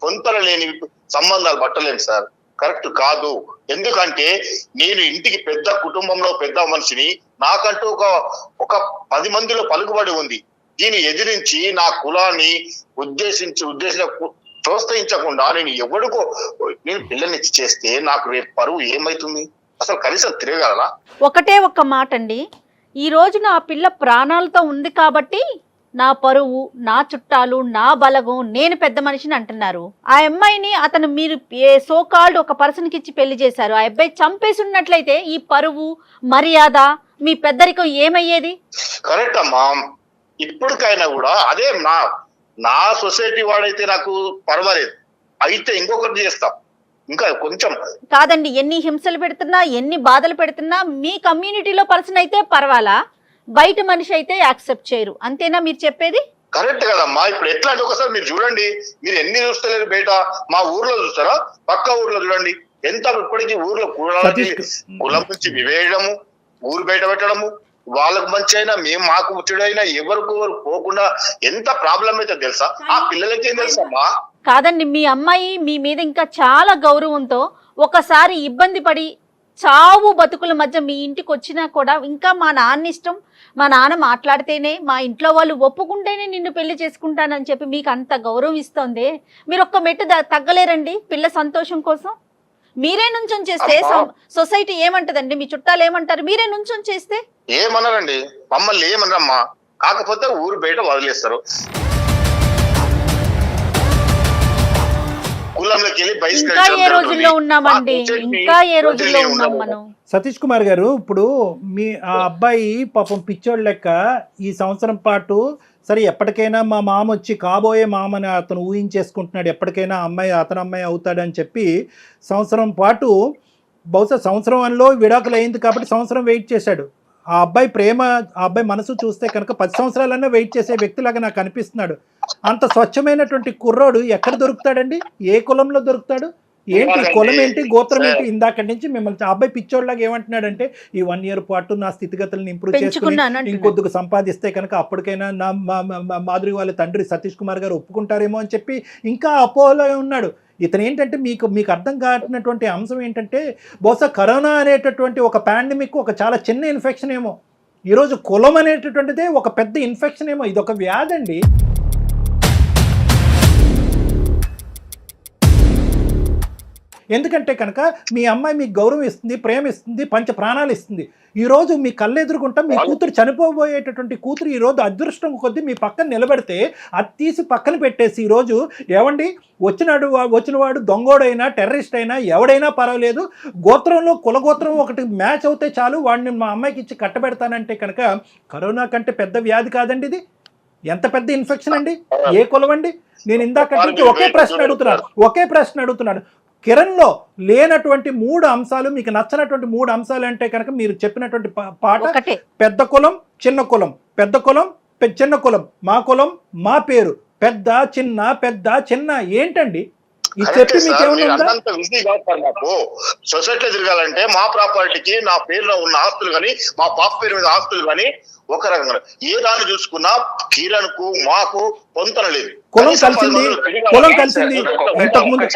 కొంతల లేని సంబంధాలు పట్టలేను సార్. కరెక్ట్ కాదు. ఎందుకంటే నేను ఇంటికి పెద్ద కుటుంబంలో పెద్ద మనిషిని, నాకంటూ ఒక 10 మందిలో పలుకుబడి ఉంది. దీన్ని ఎదిరించి నా కులాన్ని ప్రోత్సహించకుండా నేను పిల్లనిచ్చి చేస్తే నాకు రేపు పరువు ఏమైతుంది? అసలు కనీసం తిరగలనా? ఒకటే ఒక్క మాట అండి, ఈ రోజు నా పిల్ల ప్రాణాలతో ఉంది కాబట్టి నా పరువు, నా చుట్టాలు, నా బలగం, నేను పెద్ద మనిషిని అంటున్నారు. ఆ అమ్మాయిని అతను మీరు సో కాల్డ్ ఒక పర్సన్కి ఇచ్చి పెళ్లి చేశారు. ఆ అబ్బాయి చంపేసి ఉన్నట్లయితే ఈ పరువు, మర్యాద, మీ పెద్దరికం ఏమయ్యేది? కరెక్ట్ అమ్మా. ఇప్పటికైనా కూడా అదే నా సొసైటీ వాడైతే నాకు పర్వాలేదు, అయితే ఇంకొకటి చేస్తాం. ఇంకా కొంచెం కాదండి, ఎన్ని హింసలు పెడుతున్నా, ఎన్ని బాధలు పెడుతున్నా మీ కమ్యూనిటీలో పర్సన్ అయితే పర్వాలా, బయట మనిషి అయితే యాక్సెప్ట్ చేయరు. అంతేనా మీరు చెప్పేది? కరెక్ట్ కదమ్మా. ఇప్పుడు ఎట్లా అంటే ఒకసారి మీరు చూడండి, మీరు ఎన్ని చూస్తలేరు బయట, మా ఊర్లో చూస్తారా, పక్క ఊర్లో చూడండి ఎంత ఇప్పటికీ ఊర్లో కులం నుంచి వివేయడము, ఊరు బయట పెట్టడము, వాళ్ళకు మంచి అయినా మేము మాకు చెడైనా ఎవరికి పోకుండా ఎంత ప్రాబ్లం అయితే తెలుసా? ఆ పిల్లలకి ఏం తెలుసమ్మా? కాదండి, మీ అమ్మాయి మీ మీద ఇంకా చాలా గౌరవంతో ఒకసారి ఇబ్బంది పడి చావు బతుకుల మధ్య మీ ఇంటికి వచ్చినా కూడా ఇంకా మా నాన్న ఇష్టం, మా నాన్న మాట్లాడితేనే, మా ఇంట్లో వాళ్ళు ఒప్పుకుంటేనే నిన్ను పెళ్లి చేసుకుంటానని చెప్పి మీకు అంత గౌరవం ఇస్తోంది. మీరు ఒక్క మెట్టు తగ్గలేరండి పిల్ల సంతోషం కోసం? మీరే నుంచొని చేస్తే సొసైటీ ఏమంటదండి? మీ చుట్టాలు ఏమంటారు? మీరే నుంచొని చేస్తే ఏమన్నారండి? మమ్మల్ని ఏమన్నారమ్మా, కాకపోతే ఊరు బయట వదిలేస్తారు. ఇంకా ఏ రోజుల్లో ఉన్నామండి, ఇంకా ఏ రోజుల్లో ఉన్నాం మనం. సతీష్ కుమార్ గారు, ఇప్పుడు మీ ఆ అబ్బాయి పాపం పిచ్చోళ్ళ లెక్క ఈ సంవత్సరం పాటు సరే ఎప్పటికైనా మా మామ వచ్చి కాబోయే మామని అతను ఊహించేసుకుంటున్నాడు, ఎప్పటికైనా అతని అమ్మాయి అవుతాడని చెప్పి సంవత్సరం పాటు, బహుశా సంవత్సరంలో విడాకులు అయింది కాబట్టి సంవత్సరం వెయిట్ చేశాడు. ఆ అబ్బాయి ప్రేమ, ఆ అబ్బాయి మనసు చూస్తే కనుక 10 సంవత్సరాలన్నా వెయిట్ చేసే వ్యక్తిలాగా నాకు అనిపిస్తున్నాడు. అంత స్వచ్ఛమైనటువంటి కుర్రోడు ఎక్కడ దొరుకుతాడండి? ఏ కులంలో దొరుకుతాడు? ఏంటి కులం ఏంటి, గోత్రం ఏంటి? ఇందాక నుంచి మిమ్మల్ని అబ్బాయి పిచ్చోళ్ళలాగా ఏమంటున్నాడంటే ఈ 1 year పాటు నా స్థితిగతులను ఇంప్రూవ్ చేసుకుని ఇంకొద్దుకు సంపాదిస్తే కనుక అప్పటికైనా నా మాధురి వాళ్ళ తండ్రి సతీష్ కుమార్ గారు ఒప్పుకుంటారేమో అని చెప్పి ఇంకా అపోహలో ఉన్నాడు. ఇతను ఏంటంటే మీకు అర్థం కానటువంటి అంశం ఏంటంటే బహుశా కరోనా అనేటటువంటి ఒక పాండమిక్ ఒక చాలా చిన్న ఇన్ఫెక్షన్ ఏమో, ఈరోజు కులం అనేటటువంటిదే ఒక పెద్ద ఇన్ఫెక్షన్ ఏమో. ఇది ఒక వ్యాధి అండి. ఎందుకంటే కనుక మీ అమ్మాయి మీకు గౌరవం ఇస్తుంది, ప్రేమ ఇస్తుంది, పంచ ప్రాణాలు ఇస్తుంది. ఈరోజు మీ కళ్ళెదురుకుంటా మీ కూతురు చనిపోబోయేటటువంటి కూతురు ఈరోజు అదృష్టం కొద్దీ మీ పక్కన నిలబెడితే అది తీసి పక్కన పెట్టేసి ఈరోజు ఏమండి వచ్చినవాడు దొంగోడైనా టెర్రరిస్ట్ అయినా ఎవడైనా పర్వాలేదు, గోత్రంలో కులగోత్రం ఒకటి మ్యాచ్ అవుతే చాలు వాడిని మా అమ్మాయికి ఇచ్చి కట్టబెడతానంటే కనుక కరోనా కంటే పెద్ద వ్యాధి కాదండి ఇది. ఎంత పెద్ద ఇన్ఫెక్షన్ అండి, ఏ కులం అండి? నేను ఇందాక నుంచి ఒకే ప్రశ్న అడుగుతున్నాను. కిరణ్లో లేనటువంటి 3 అంశాలు, మీకు నచ్చనటువంటి 3 అంశాలు అంటే కనుక మీరు చెప్పినటువంటి పాట పెద్ద కులం చిన్న కులం, పెద్ద కులం చిన్న కులం, మా కులం మా పేరు, పెద్ద చిన్న ఏంటండి? ఈ చెప్పి సొసైటీలో తిరగాలంటే మా ప్రాపర్టీకి నా పేరులో ఉన్న ఆస్తులు కానీ మా పాప పేరు మీద ఆస్తులు కానీ ఒక రకంగా ఏ దాన్ని చూసుకున్నా కిరణ్ కు మాకు పొంతన లేదు. కులం కలిసింది ఇంతకుముందు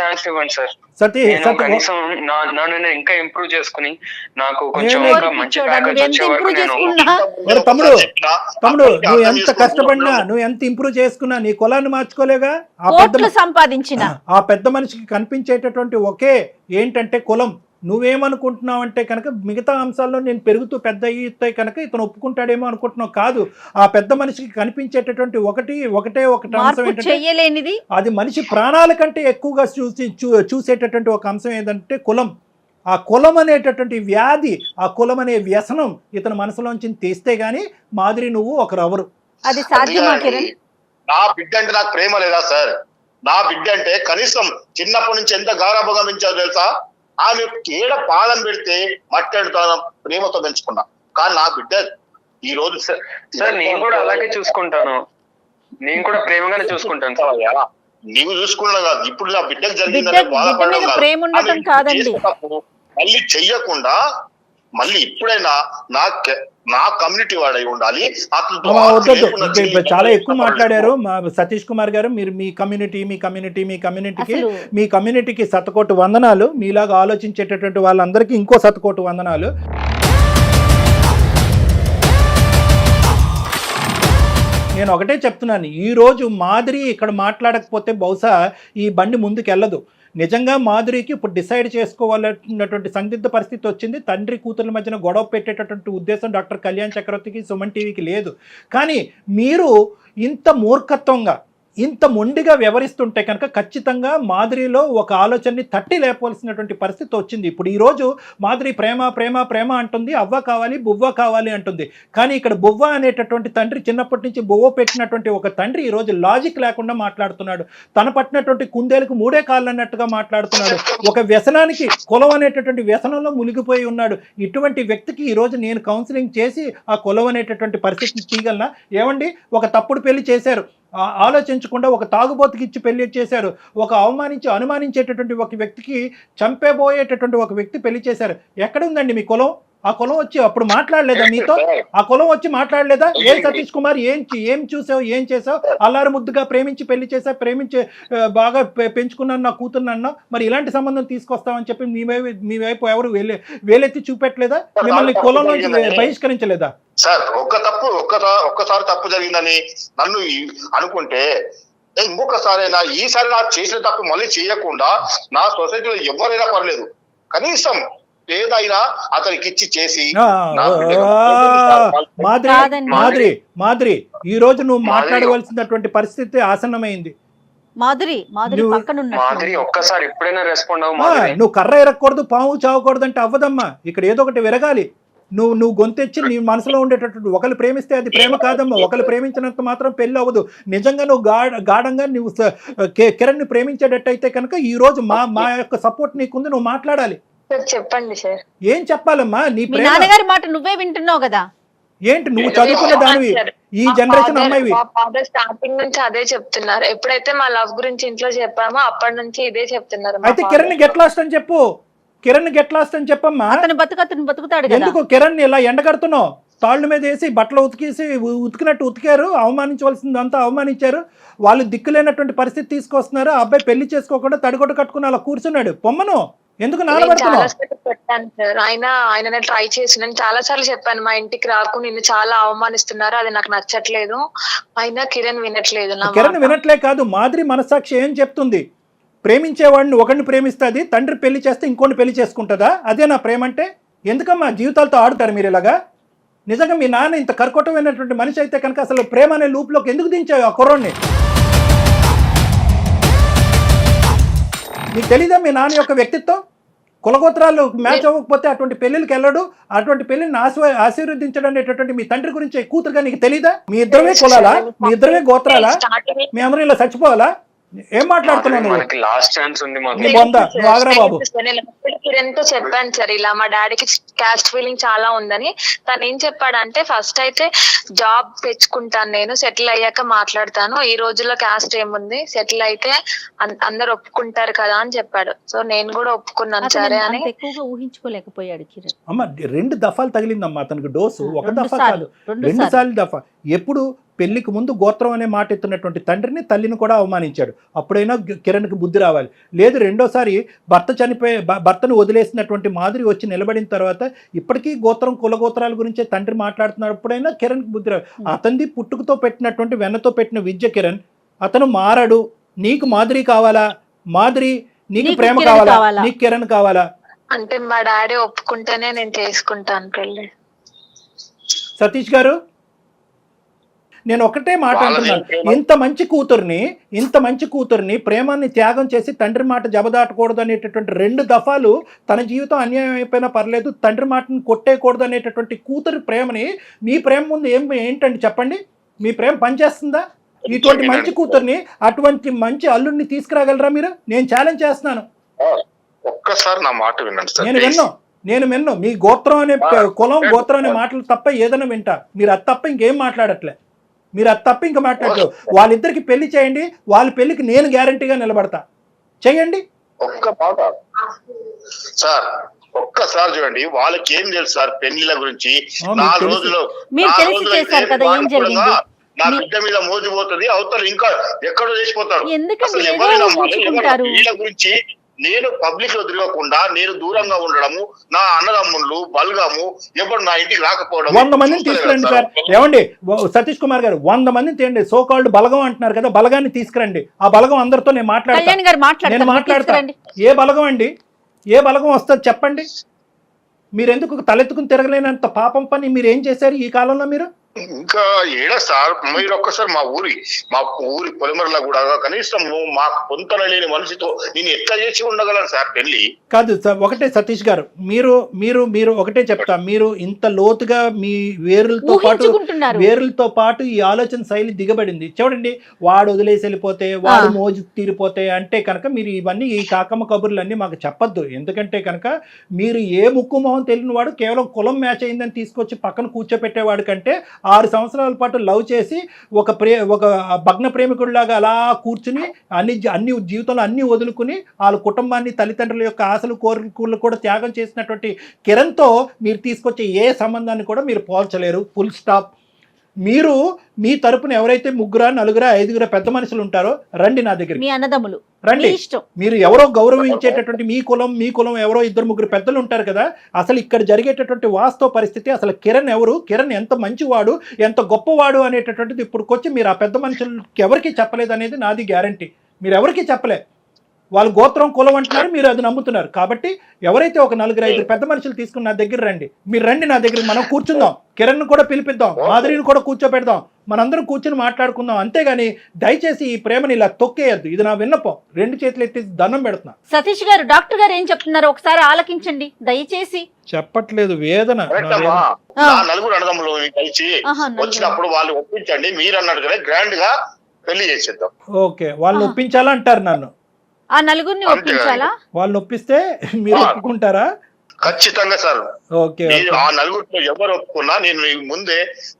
నన్ను ఇంకా ఇంప్రూవ్ చేసుకుని నాకు కొంచెం మంచి తమ్ముడు నువ్వు ఎంత కష్టపడినా, నువ్వు ఎంత ఇంప్రూవ్ చేసుకున్నా నీ కులాన్ని మార్చుకోలేగా. ఆ పెద్ద మనిషికి కనిపించేటటువంటి ఒకే ఏంటంటే కులం. నువ్వేమనుకుంటున్నావు అంటే కనుక మిగతా అంశాల్లో నేను పెరుగుతూ పెద్ద అయ్యితే కనుక ఇతను ఒప్పుకుంటాడేమో అనుకుంటున్నావు. కాదు, ఆ పెద్ద మనిషికి కనిపించేటటువంటి ఒకటే అంశం ఏంటంటే అది మనిషి ప్రాణాల కంటే ఎక్కువగా చూసేటటువంటి ఒక అంశం ఏంటంటే కులం. ఆ కులం అనేటటువంటి వ్యాధి, ఆ కులం అనే వ్యసనం ఇతను మనసులోంచి తీస్తే గానీ మాధురి నువ్వు ఒకరెవరు. అది సాధ్యమా కిరణ్? నా బిడ్డ అంటే నాకు ప్రేమ లేదా సార్? నా బిడ్డ అంటే కనీసం చిన్నప్పటి నుంచి ఎంత గౌరవంగా పెంచాలో తెలుసా? ఆమె ఏడ పాదం పెడితే మట్టెడుతాను ప్రేమతో పెంచుకున్నా. కానీ నా బిడ్డ ఈ రోజు సార్ నేను కూడా అలాగే చూసుకుంటాను, నేను కూడా ప్రేమగానే చూసుకుంటాను సార్. నీవు చూసుకున్నా కాదు, ఇప్పుడు నా బిడ్డకు జరిగిందని మళ్ళీ చెయ్యకుండా మళ్ళీ ఇప్పుడైనా నా కమ్యూనిటీ వాడై ఉండాలి. చాలా ఎక్కువ మాట్లాడారు మా సతీష్ కుమార్ గారు. మీరు మీ కమ్యూనిటీకి శతకోటి వందనాలు. మీలాగా ఆలోచించేటటువంటి వాళ్ళందరికీ ఇంకో శతకోటి వందనాలు. నేను ఒకటే చెప్తున్నాను, ఈరోజు మాధురి ఇక్కడ మాట్లాడకపోతే బహుశా ఈ బండి ముందుకు వెళ్ళదు. నిజంగా మాధురికి ఇప్పుడు డిసైడ్ చేసుకోవాలన్నటువంటి సందిగ్ధ పరిస్థితి వచ్చింది. తండ్రి కూతుర్ల మధ్యన గొడవ పెట్టేటటువంటి ఉద్దేశం డాక్టర్ కళ్యాణ్ చక్రవర్తికి, సుమన్ టీవీకి లేదు. కానీ మీరు ఇంత మూర్ఖత్వంగా, ఇంత మొండిగా వ్యవహరిస్తుంటే కనుక ఖచ్చితంగా మాధురిలో ఒక ఆలోచనని తట్టి లేపవలసినటువంటి పరిస్థితి వచ్చింది. ఇప్పుడు ఈరోజు మాధురి ప్రేమ అంటుంది, అవ్వ కావాలి బువ్వ కావాలి అంటుంది. కానీ ఇక్కడ బువ్వ అనేటటువంటి తండ్రి, చిన్నప్పటి నుంచి బువ్వ పెట్టినటువంటి ఒక తండ్రి ఈరోజు లాజిక్ లేకుండా మాట్లాడుతున్నాడు. తన పట్టినటువంటి కుందేలకు 3 కాళ్ళు అన్నట్టుగా మాట్లాడుతున్నాడు. ఒక వ్యసనానికి, కులం అనేటటువంటి వ్యసనంలో మునిగిపోయి ఉన్నాడు. ఇటువంటి వ్యక్తికి ఈరోజు నేను కౌన్సిలింగ్ చేసి ఆ కులం అనేటటువంటి పరిస్థితిని తీయగలనా? ఏమండి, ఒక తప్పుడు పెళ్లి చేశారు, ఆలోచించకుండా ఒక తాగుబోతుకి ఇచ్చి పెళ్లి చేశారు. ఒక అనుమానించేటటువంటి ఒక వ్యక్తికి, చంపేబోయేటటువంటి ఒక వ్యక్తి పెళ్లి చేశారు. ఎక్కడ ఉందండి మీ కులం? ఆ కులం వచ్చి అప్పుడు మాట్లాడలేదా మీతో? ఆ కులం వచ్చి మాట్లాడలేదా? ఏం సతీష్ కుమార్ ఏం చూసావు, ఏం చేసావు? అల్లారు ముద్దుగా ప్రేమించి పెళ్లి చేసా, ప్రేమించి బాగా పెంచుకున్నాను నా కూతుర్ని అన్నావు. మరి ఇలాంటి సంబంధం తీసుకొస్తామని చెప్పి మీ వైపు ఎవరు వేలెత్తి చూపెట్టలేదా? మిమ్మల్ని కులం నుంచి బహిష్కరించలేదా? సార్ ఒక్కసారి తప్పు జరిగిందని నన్ను అనుకుంటే ఇంకొకసారైనా ఈసారి నాకు చేసిన తప్పు మళ్ళీ చేయకుండా నా సొసైటీలో ఎవరైనా పర్లేదు, కనీసం ఏదైనా అతనికి ఇచ్చి చేసి మాదిరి ఈ రోజు నువ్వు మాట్లాడవలసినటువంటి పరిస్థితి ఆసన్నమైంది. మాదిరి ఒక్కసారి ఎప్పుడైనా రెస్పాండ్ అవ్వ. నువ్వు కర్ర ఎరగకూడదు, పాము చావకూడదు అంటే అవ్వదమ్మా. ఇక్కడ ఏదో ఒకటి విరగాలి. నువ్వు గొంతెచ్చి నీ మనసులో ఉండేటటువంటి ఒకరు ప్రేమిస్తే అది ప్రేమ కాదమ్మా. ఒకరు ప్రేమించినంత మాత్రం పెళ్లి అవ్వదు. నిజంగా నువ్వు గాఢంగా నువ్వు కిరణ్ ని ప్రేమించేటట్టయితే కనుక ఈ రోజు మా యొక్క సపోర్ట్ నీకుంది, నువ్వు మాట్లాడాలి. చెప్పండి సార్. ఏం చెప్పాలమ్మా? నీ నాన్నగారి మాట నువ్వే వింటున్నావు కదా. ఏంటి నువ్వు చదువుకున్న దానివి, ఈ జనరేషన్ అమ్మాయివి. స్టార్టింగ్ నుంచి అదే చెప్తున్నారు. ఎప్పుడైతే మా లవ్ గురించి ఇంట్లో చెప్పామో అప్పటి నుంచి ఇదే చెప్తున్నారు. అయితే కిరణ్ ని గెట్ లాస్ట్ అని చెప్పు. కిరణ్ గెట్ లాస్ట్ అని చెప్పమ్మా. అతను బతుకుతాడు. ఎందుకు కిరణ్ ఇలా ఎండగడుతున్నావు? తాళ్ళ మీద వేసి బట్టలు ఉతికినట్టు ఉతికారు, అవమానించవలసిందంతా అవమానించారు. వాళ్ళు దిక్కులేనటువంటి పరిస్థితి తీసుకొస్తున్నారు. ఆ అబ్బాయి పెళ్లి చేసుకోకుండా తడిగొట్ట కట్టుకుని అలా కూర్చున్నాడు. పొమ్మను ఎందుకు నానబడుతున్నావు? పెట్టాను సార్. ఆయన ట్రై చేసి నేను చాలా సార్లు చెప్పాను, మా ఇంటికి రాకు, నిన్ను చాలా అవమానిస్తున్నారు, అది నాకు నచ్చట్లేదు. అయినా కిరణ్ వినట్లేదు. కిరణ్ వినట్లే కాదు, మాదిరి మనసాక్షి ఏం చెప్తుంది? ప్రేమించేవాడిని ఒకరిని ప్రేమిస్తుంది, తండ్రి పెళ్లి చేస్తే ఇంకోటి పెళ్లి చేసుకుంటుందా? అదే నా ప్రేమ అంటే? ఎందుకమ్మా జీవితాలతో ఆడుతారు మీరు ఇలాగా? నిజంగా మీ నాన్న ఇంత కర్కోటమైనటువంటి మనిషి అయితే కనుక అసలు ప్రేమ అనే లూప్లోకి ఎందుకు దించావు ఆ కుర్రోడ్ని? నీకు తెలీదా మీ నాన్న యొక్క వ్యక్తిత్వం? కులగోత్రాలు మ్యాచ్ అవ్వకపోతే అటువంటి పెళ్లికి వెళ్ళడు, అటువంటి పెళ్లిని ఆశీర్వదించడం అనేటటువంటి మీ తండ్రి గురించి కూతురుగా నీకు తెలీదా? మీ ఇద్దరమే కులాలా? మీ ఇద్దరమే గోత్రాలా? మీ అందరూ ఇలా చచ్చిపోవాలా? ఏం మాట్లాడుతున్నాను? లాస్ట్ ఛాన్స్ ఉంది బాబు. కిరణ్ తో చెప్పాను సార్, ఇలా మా డాడీకి క్యాస్ట్ ఫీలింగ్ చాలా ఉందని. తను ఏం చెప్పాడంటే, ఫస్ట్ అయితే జాబ్ తెచ్చుకుంటాను, నేను సెటిల్ అయ్యాక మాట్లాడతాను, ఈ రోజుల్లో క్యాస్ట్ ఏముంది, సెటిల్ అయితే అందరు ఒప్పుకుంటారు కదా అని చెప్పాడు. సో నేను కూడా ఒప్పుకున్నాను సరే అని. ఎక్కువగా ఊహించుకోలేకపోయాడు కిరణ్. అమ్మ 2 దఫాలు తగిలిందమ్మా అతనికి డోసు. ఒక దఫా కాదు, 2 సార్లు దఫా. ఎప్పుడు పెళ్లికి ముందు గోత్రం అనే మాట ఎత్తున్నటువంటి తండ్రిని, తల్లిని కూడా అవమానించాడు. అప్పుడైనా కిరణ్కి బుద్ధి రావాలి. లేదు రెండోసారి భర్తను వదిలేసినటువంటి మాదిరి వచ్చి నిలబడిన తర్వాత ఇప్పటికీ కులగోత్రాల గురించే తండ్రి మాట్లాడుతున్నప్పుడైనా కిరణ్కి బుద్ధి రావాలి. అతనిది పుట్టుకతో పెట్టినటువంటి వెన్నతో పెట్టిన విద్య కిరణ్. అతను మారాడు. నీకు మాదిరి కావాలా? మాదిరి నీకు ప్రేమ కావాలా? నీకు కిరణ్ కావాలా? అంటే మా డాడీ ఒప్పుకుంటేనే నేను చేసుకుంటాను పెళ్లి. సతీష్ గారు, నేను ఒకటే మాట అంటున్నాను, ఇంత మంచి కూతుర్ని ప్రేమాన్ని త్యాగం చేసి తండ్రి మాట జబదాటకూడదు అనేటటువంటి 2 దఫాలు తన జీవితం అన్యాయం అయిపోయినా పర్లేదు, తండ్రి మాటను కొట్టేయకూడదు అనేటటువంటి కూతురి ప్రేమని మీ ప్రేమ ముందు ఏంటండి చెప్పండి? మీ ప్రేమ పనిచేస్తుందా? ఇటువంటి మంచి కూతుర్ని, అటువంటి మంచి అల్లుడిని తీసుకురాగలరా మీరు? నేను ఛాలెంజ్ చేస్తున్నాను. ఒక్కసారి నా మాట వినండి. నేను విన్ను. మీ గోత్రం అనే గోత్రం అనే మాటలు తప్ప ఏదైనా వింటా. మీరు అది తప్ప ఇంకేం మాట్లాడట్లే. ఇంకా మాట్లాడలేదు. వాళ్ళిద్దరికి పెళ్లి చేయండి, వాళ్ళ పెళ్లికి నేను గ్యారంటీగా నిలబడతా. చెయ్యండి. సార్ ఒక్కసారి చూడండి, వాళ్ళకి ఏం తెలుసు సార్ పెళ్లిల గురించి? 4 రోజులు నా బిడ్డ మీద మోజుపోతుంది, అవతల ఇంకా ఎక్కడో చేసిపోతాడు. వీళ్ళ గురించి నేను పబ్లిక్ లో తిరగకుండా, నేను దూరంగా ఉండడము, నా అన్నదమ్ముళ్ళు బలగము ఎప్పుడు నా ఇంటికి రాకపోవడం. 100 మందిని తీసుకురండి సార్. ఏమండి సతీష్ కుమార్ గారు, 100 మందిని తేండి. సో కాల్డ్ బలగం అంటున్నారు కదా, బలగాన్ని తీసుకురండి. ఆ బలగం అందరితో నేను మాట్లాడతా. ఏ బలగం అండి? ఏ బలగం వస్తుంది చెప్పండి? మీరెందుకు తలెత్తుకుని తిరగలేనంత పాపం పని మీరు ఏం చేశారు ఈ కాలంలో? మీరు ఇంకా ఏడా సార్, మీరు ఒక్కసారి మా ఊరి పొలిమరలో కూడా కనీసం మాకు పొంతన లేని మనిషితో నేను ఎట్లా చేసి ఉండగలను సార్ పెళ్లి? కాదు సార్, ఒకటే సతీష్ గారు, మీరు ఒకటే చెప్తా. మీరు ఇంత లోతుగా మీ వేరులతో పాటు ఈ ఆలోచన శైలి దిగబడింది. చూడండి, వాడు వదిలేసి వెళ్ళిపోతే, వాడు మోజు తీరిపోతే అంటే కనుక మీరు ఇవన్నీ ఈ కాకమ్మ కబుర్లన్నీ మాకు చెప్పొద్దు. ఎందుకంటే కనుక మీరు ఏ ముక్కు మొహం తెలియని వాడు కేవలం కులం మ్యాచ్ అయిందని తీసుకొచ్చి పక్కన కూర్చోపెట్టేవాడు కంటే 6 సంవత్సరాల పాటు లవ్ చేసి ఒక భగ్న ప్రేమికుడిలాగా అలా కూర్చుని అన్ని జీవితంలో అన్ని వదులుకుని వాళ్ళ కుటుంబాన్ని తల్లిదండ్రుల యొక్క ఆశలు కోరికలు కూడా త్యాగం చేసినటువంటి కిరణ్తో మీరు తీసుకొచ్చే ఏ సంబంధాన్ని కూడా మీరు పోల్చలేరు. Full stop. మీరు మీ తరపున ఎవరైతే 3 4 5 పెద్ద మనుషులు ఉంటారో రండి నా దగ్గర, మీ అన్నదమ్ములు రండి. మీరు ఎవరో గౌరవించేటటువంటి మీ కులం ఎవరో 2 3 పెద్దలు ఉంటారు కదా. అసలు ఇక్కడ జరిగేటటువంటి వాస్తవ పరిస్థితి అసలు కిరణ్ ఎవరు, కిరణ్ ఎంత మంచివాడు, ఎంత గొప్పవాడు అనేటటువంటిది ఇప్పుడుకొచ్చి మీరు ఆ పెద్ద మనుషులకి ఎవరికి చెప్పలేదు అనేది నాది గ్యారంటీ. మీరు ఎవరికి చెప్పలే. వాళ్ళు గోత్రం కులం అంటున్నారు, మీరు అది నమ్ముతున్నారు. కాబట్టి ఎవరైతే ఒక 4 5 పెద్ద మనుషులు తీసుకుని నా దగ్గర రండి. మీరు రండి నా దగ్గర, మనం కూర్చుందాం. కిరణ్ కూడా పిలిపిద్దాం, మాధురిని కూడా కూర్చోబెడదాం, మనందరం కూర్చుని మాట్లాడుకుందాం. అంతేగాని దయచేసి ఈ ప్రేమని ఇలా తొక్కేయద్దు. ఇది నా విన్నపం. 2 చేతులు ఎత్తి దండం పెడుతున్నా. సతీష్ గారు, డాక్టర్ గారు ఏం చెప్తున్నారు ఒకసారి ఆలకించండి దయచేసి. చెప్పట్లేదు, వేదన. నలుగురు అన్నదమ్ములు కలిసి వచ్చినప్పుడు వాళ్ళు ఒప్పించండి, మీరు అన్నట్టుగానే గ్రాండ్ గా పెళ్లి చేసేద్దాం. ఓకే, వాళ్ళని ఒప్పించాలంటారు నన్ను. ఆ నలుగురిని ఒప్పించాలా? వాళ్ళని ఒప్పిస్తే మీరు ఒప్పుకుంటారా? ఖచ్చితంగా సార్. ఓకే, ఆ నలుగురిలో ఎవరు ఒప్పుకున్నా నేను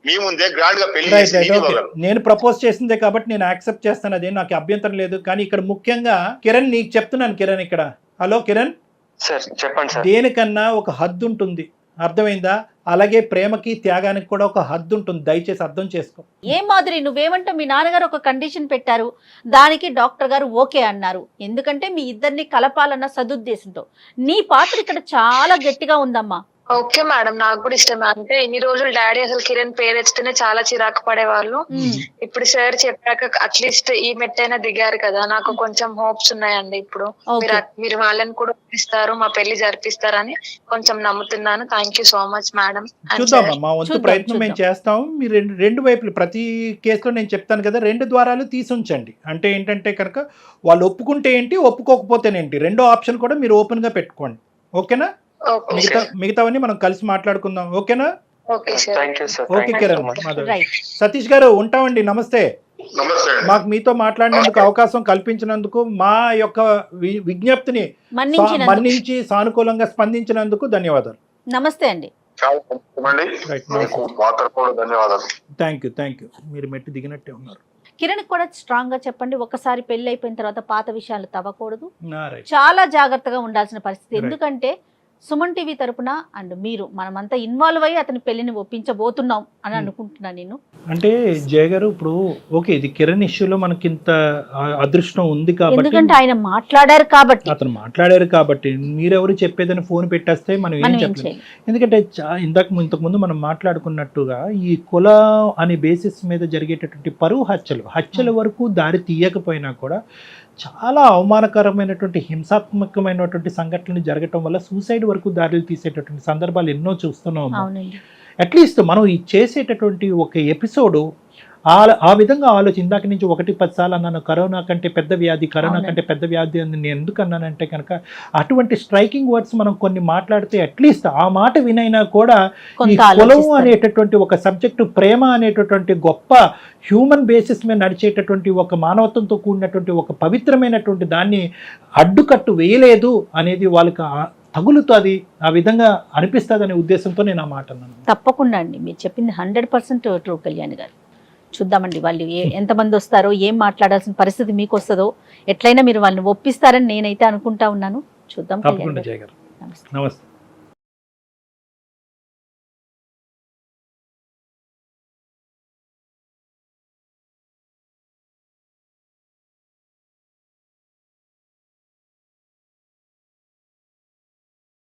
మీ ముందే గ్రాండ్ గా పెళ్లి చేసి నేను ప్రపోజ్ చేసిందే కాబట్టి నేను యాక్సెప్ట్ చేస్తాను. అదే నాకు అభ్యంతరం లేదు. కానీ ఇక్కడ ముఖ్యంగా కిరణ్ నీకు చెప్తున్నాను. కిరణ్ ఇక్కడ, హలో కిరణ్ సార్ చెప్పండి సార్. దేనికన్నా ఒక హద్దు ఉంటుంది, అర్థమైందా? అలాగే ప్రేమకి త్యాగానికి కూడా ఒక హద్దు ఉంటుంది. దయచేసి అర్థం చేసుకో. ఏం మాధురి, నువ్వేమంటే మీ నాన్నగారు ఒక కండిషన్ పెట్టారు, దానికి డాక్టర్ గారు ఓకే అన్నారు. ఎందుకంటే మీ ఇద్దరిని కలపాలన్న సదుద్దేశంతో. నీ పాత్ర ఇక్కడ చాలా గట్టిగా ఉందమ్మా. ఓకే మేడం, నాకు కూడా ఇష్టమే. అంటే ఇన్ని రోజులు డాడీ అసలు కిరణ్ పేరు ఎత్తితేనే చాలా చిరాకు పడేవాళ్ళు. ఇప్పుడు సార్ చెప్పాక అట్లీస్ట్ ఈ మెట్టైనా దిగారు కదా, నాకు కొంచెం హోప్స్ ఉన్నాయండి. ఇప్పుడు మీరు వాళ్ళని కూడా ఒప్పిస్తారు, మా పెళ్లి జరిపిస్తారని కొంచెం నమ్ముతున్నాను. Thank you so much madam. చూద్దాం, మా వంతు ప్రయత్నం మేము చేస్తాం. మీరు రెండు వైపులు ప్రతి కేసులో నేను చెప్తాను కదా, 2 ద్వారాలు తీసి ఉంచండి. అంటే ఏంటంటే కనుక వాళ్ళు ఒప్పుకుంటే ఏంటి, ఒప్పుకోకపోతేనేంటి, 2వ ఆప్షన్ కూడా మీరు ఓపెన్ గా పెట్టుకోండి. ఓకేనా? మిగతావన్నీ మనం కలిసి మాట్లాడుకుందాం. ఓకేనా? ఓకే కిరణ్. సతీష్ గారు ఉంటామండి. నమస్తే. మాకు మీతో మాట్లాడినందుకు అవకాశం కల్పించినందుకు, మా యొక్క విజ్ఞప్తిని మన్నించి సానుకూలంగా స్పందించినందుకు ధన్యవాదాలు. నమస్తే అండి. Thank you. మీరు మెట్టు దిగినట్టే ఉన్నారు. కిరణ్ కూడా స్ట్రాంగ్ గా చెప్పండి. ఒకసారి పెళ్లి అయిపోయిన తర్వాత పాత విషయాలు తవ్వకూడదు, చాలా జాగ్రత్తగా ఉండాల్సిన పరిస్థితి. ఎందుకంటే సుమన్ టీవీ తరపున అండ్ మీరు మనమంతా ఇన్వాల్వ్ అయ్యి అతని పెళ్లిని ఒప్పించబోతున్నాం అని అనుకుంటున్నాను నేను. అంటే జయ గారు, ఇప్పుడు ఓకే, ఇది కిరణ్ ఇష్యూలో మనకి ఇంత అదృష్టం ఉంది కాబట్టి, ఎందుకంటే ఆయన అతను మాట్లాడారు కాబట్టి మీరెవరు చెప్పేదని ఫోన్ పెట్టేస్తే మనం ఏం చెప్పలేం. ఎందుకంటే ఇంతకుముందు మనం మాట్లాడుకున్నట్టుగా ఈ కుల అనే బేసిస్ మీద జరిగేటటువంటి పరువు హత్యల వరకు దారి తీయకపోయినా కూడా చాలా అవమానకరమైనటువంటి హింసాత్మకమైనటువంటి సంఘటనలు జరగటం వల్ల సూసైడ్ వరకు దారులు తీసేటటువంటి సందర్భాలు ఎన్నో చూస్తున్నాం. అట్లీస్ట్ మనం ఈ చేసేటటువంటి ఒక ఎపిసోడు ఆ విధంగా ఇందాక నుంచి 1-10 సార్లు అన్నాను, కరోనా కంటే పెద్ద వ్యాధి అని నేను ఎందుకు అన్నానంటే కనుక అటువంటి స్ట్రైకింగ్ వర్డ్స్ మనం కొన్ని మాట్లాడితే అట్లీస్ట్ ఆ మాట వినైనా కూడా ఈ కులం అనేటటువంటి ఒక సబ్జెక్టు, ప్రేమ అనేటటువంటి గొప్ప హ్యూమన్ బేసిస్ మీద నడిచేటటువంటి ఒక మానవత్వంతో కూడినటువంటి ఒక పవిత్రమైనటువంటి దాన్ని అడ్డుకట్టు వేయలేదు అనేది వాళ్ళకి తగులుతుంది, ఆ విధంగా అనిపిస్తుంది అనే ఉద్దేశంతో నేను ఆ మాట అన్నాను. తప్పకుండా అండి, మీరు చెప్పింది 100% ట్రూ కళ్యాణ్ గారు. చూద్దామండి వాళ్ళు ఎంతమంది వస్తారో, ఏం మాట్లాడాల్సిన పరిస్థితి మీకు వస్తుందో, ఎట్లయినా మీరు వాళ్ళని ఒప్పిస్తారని నేనైతే అనుకుంటా ఉన్నాను. చూద్దాం. నమస్తే.